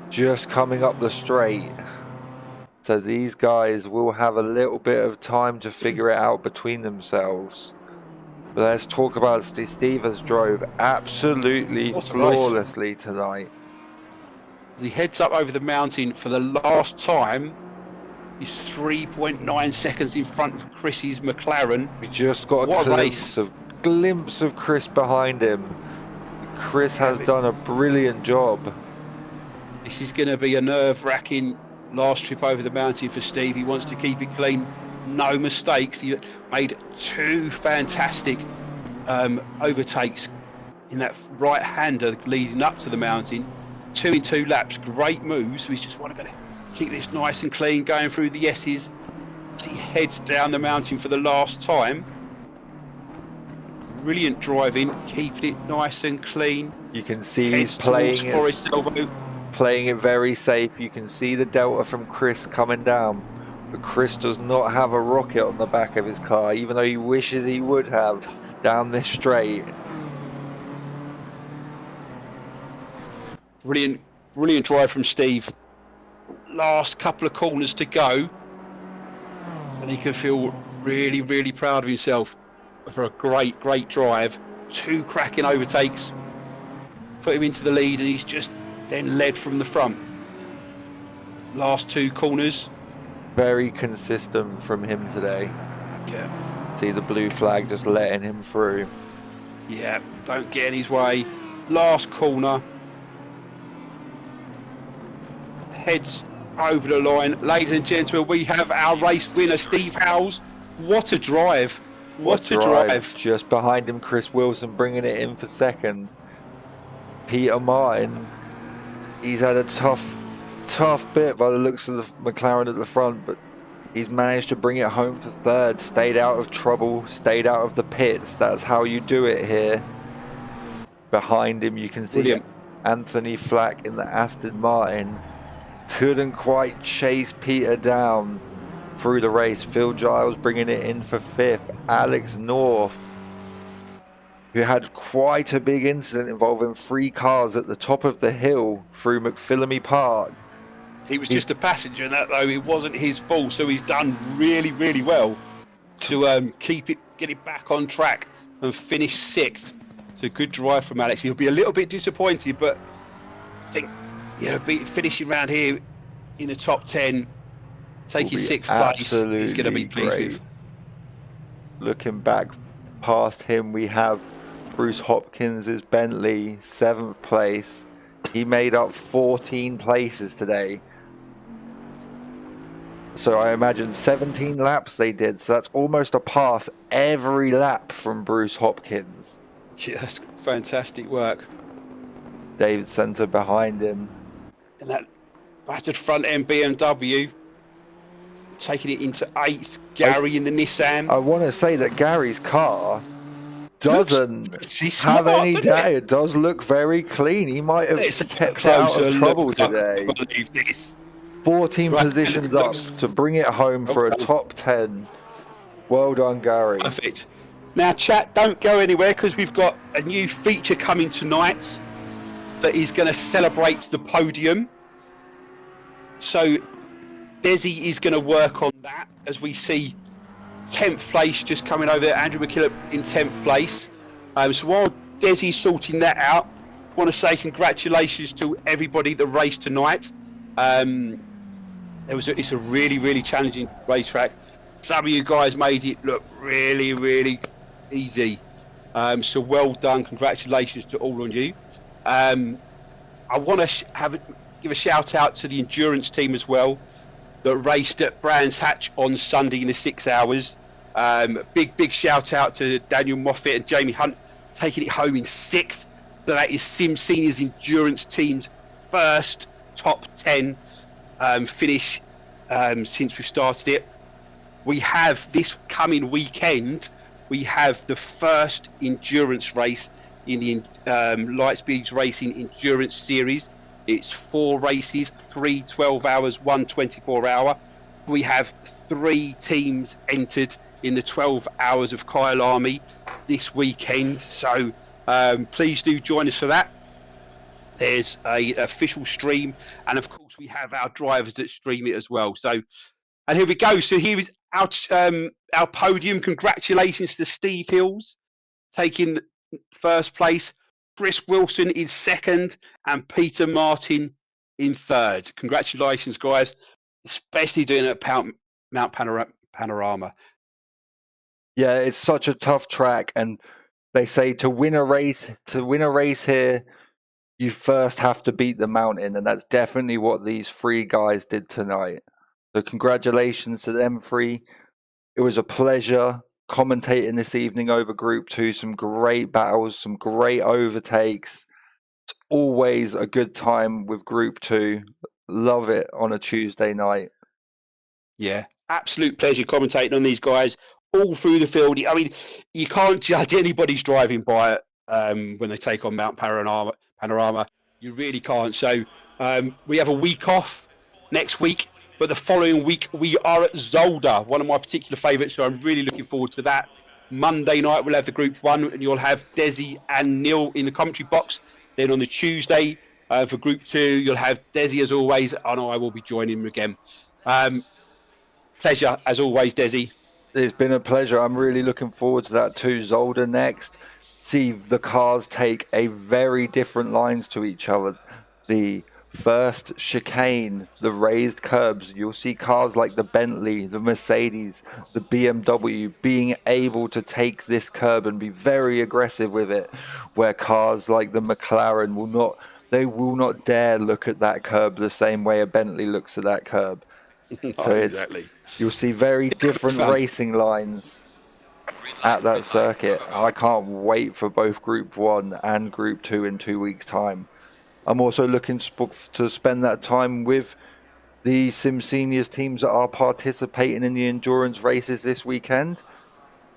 Speaker 1: just coming up the straight. So these guys will have a little bit of time to figure it out between themselves. But let's talk about Steve has drove absolutely
Speaker 2: What a race.
Speaker 1: flawlessly tonight.
Speaker 2: As he heads up over the mountain for the last time, he's 3.9 seconds in front of Chris's McLaren.
Speaker 1: We just got
Speaker 2: What
Speaker 1: a
Speaker 2: a race.
Speaker 1: glimpse of Chris behind him. Chris has done a brilliant job.
Speaker 2: This is going to be a nerve-wracking last trip over the mountain for Steve. He wants to keep it clean, no mistakes. He made two fantastic overtakes in that right-hander leading up to the mountain. 2 in 2 laps, great moves. So he's just want to keep this nice and clean, going through the S's as he heads down the mountain for the last time. Brilliant driving, keeping it nice and clean.
Speaker 1: You can see
Speaker 2: Heads
Speaker 1: he's playing
Speaker 2: towards Forest Elbow.
Speaker 1: playing it very safe. You can see the delta from Chris coming down, but Chris does not have a rocket on the back of his car, even though he wishes he would have down this straight.
Speaker 2: Brilliant drive from Steve. Last couple of corners to go, and he can feel really proud of himself for a great drive. 2 cracking overtakes put him into the lead, and he's just then led from the front. Last 2 corners.
Speaker 1: Very consistent from him today.
Speaker 2: Yeah,
Speaker 1: See the blue flag just letting him through.
Speaker 2: yeah, don't get in his way. Last corner. Heads over the line. Ladies and gentlemen, we have our race winner, Steve Howells. What a drive. What a drive.
Speaker 1: Just behind him, Chris Wilson bringing it in for second. Peter Martin, he's had a tough bit by the looks of the McLaren at the front, but he's managed to bring it home for third. Stayed out of trouble, stayed out of the pits. That's how you do it here. Behind him, you can see
Speaker 2: Brilliant.
Speaker 1: Anthony Flack in the Aston Martin. Couldn't quite chase Peter down through the race. Phil Giles bringing it in for 5th. Alex North, who had quite a big incident involving 3 cars at the top of the hill through McPhillamy Park.
Speaker 2: He was just a passenger in that, though. It wasn't his fault, so he's done really well to get it back on track and finish 6th. So good drive from Alex. He'll be a little bit disappointed, but I think finishing around here in the top 10, taking 6th place, he's going to be pleased with.
Speaker 1: Looking back past him, we have Bruce Hopkins' Bentley, 7th place. He made up 14 places today. So I imagine 17 laps they did. So that's almost a pass every lap from Bruce Hopkins.
Speaker 2: Yeah, that's fantastic work.
Speaker 1: David Center behind him.
Speaker 2: And that battered front end BMW, taking it into 8th. Gary in the Nissan.
Speaker 1: I want to say that Gary's car doesn't have any data. It does look very clean. He might have kept out of trouble today.
Speaker 2: I believe this.
Speaker 1: 14
Speaker 2: Right.
Speaker 1: positions up to bring it home for a top 10. Well done, Gary.
Speaker 2: Perfect. Now, chat, don't go anywhere because we've got a new feature coming tonight that is going to celebrate the podium. So Desi is going to work on that as we see 10th place just coming over. Andrew McKillop in 10th place. So while Desi's sorting that out, I want to say congratulations to everybody that raced tonight. It's a really, really challenging racetrack. Some of you guys made it look really, really easy. So well done. Congratulations to all on you. I want to give a shout out to the endurance team as well that raced at Brands Hatch on Sunday in the 6 hours. Big shout out to Daniel Moffat and Jamie Hunt taking it home in 6th. So that is SIMSeniors endurance team's first top 10 finish since we've started it. We have this coming weekend, we have the first endurance race in the Lightspeed Racing Endurance Series. It's 4 races, 3 12 hours, 1 24 hour. We have 3 teams entered in the 12 hours of Kyle Army this weekend. So please do join us for that. There's a official stream, and of course we have our drivers that stream it as well. So, and here we go. So here is our podium. Congratulations to Steve Hills taking first place. Chris Wilson is second, and Peter Martin in third. Congratulations, guys, especially doing it at Mount Panorama.
Speaker 1: Yeah, it's such a tough track, and they say to win a race here, you first have to beat the mountain, and that's definitely what these 3 guys did tonight. So congratulations to them 3. It was a pleasure commentating this evening over Group 2. Some great battles, some great overtakes. It's always a good time with Group 2. Love it on a Tuesday night.
Speaker 2: Yeah, absolute pleasure commentating on these guys all through the field. I mean, you can't judge anybody's driving by it when they take on Mount Panorama. You really can't. So we have a week off next week, but the following week we are at Zolder, one of my particular favourites, so I'm really looking forward to that. Monday night we'll have the Group 1, and you'll have Desi and Neil in the commentary box. Then on the Tuesday for Group 2, you'll have Desi as always, and I will be joining him again. Pleasure as always, Desi.
Speaker 1: It's been a pleasure. I'm really looking forward to that too. Zolder next. See the cars take a very different lines to each other. The first chicane, the raised curbs, you'll see cars like the Bentley, the Mercedes, the BMW being able to take this curb and be very aggressive with it, where cars like the McLaren will not dare look at that curb the same way a Bentley looks at that curb. So
Speaker 2: exactly.
Speaker 1: You'll see very different racing lines at that circuit. I can't wait for both Group 1 and Group 2 in 2 weeks' time. I'm also looking to spend that time with the SIMSeniors teams that are participating in the endurance races this weekend.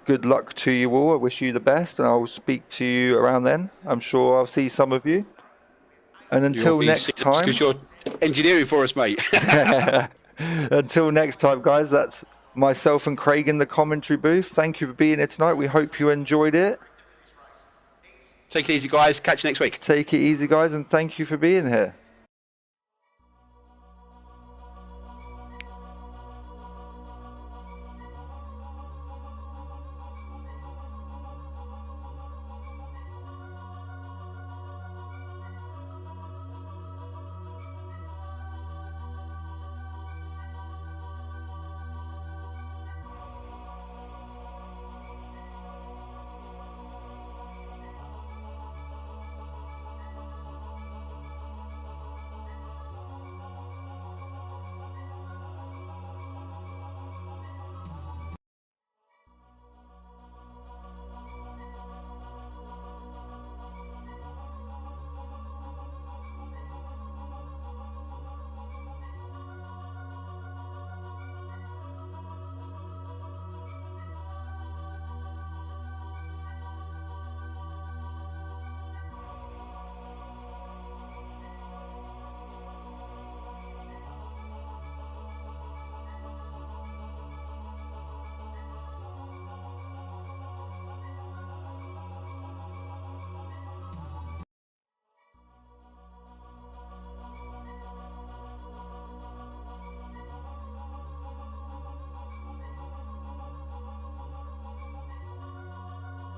Speaker 1: Good luck to you all. I wish you the best, and I'll speak to you around then. I'm sure I'll see some of you. And until next time...
Speaker 2: Because you're engineering for us, mate.
Speaker 1: Until next time, guys, that's myself and Craig in the commentary booth. Thank you for being here tonight. We hope you enjoyed it.
Speaker 2: Take it easy, guys. Catch you next week.
Speaker 1: Take it easy, guys, and thank you for being here.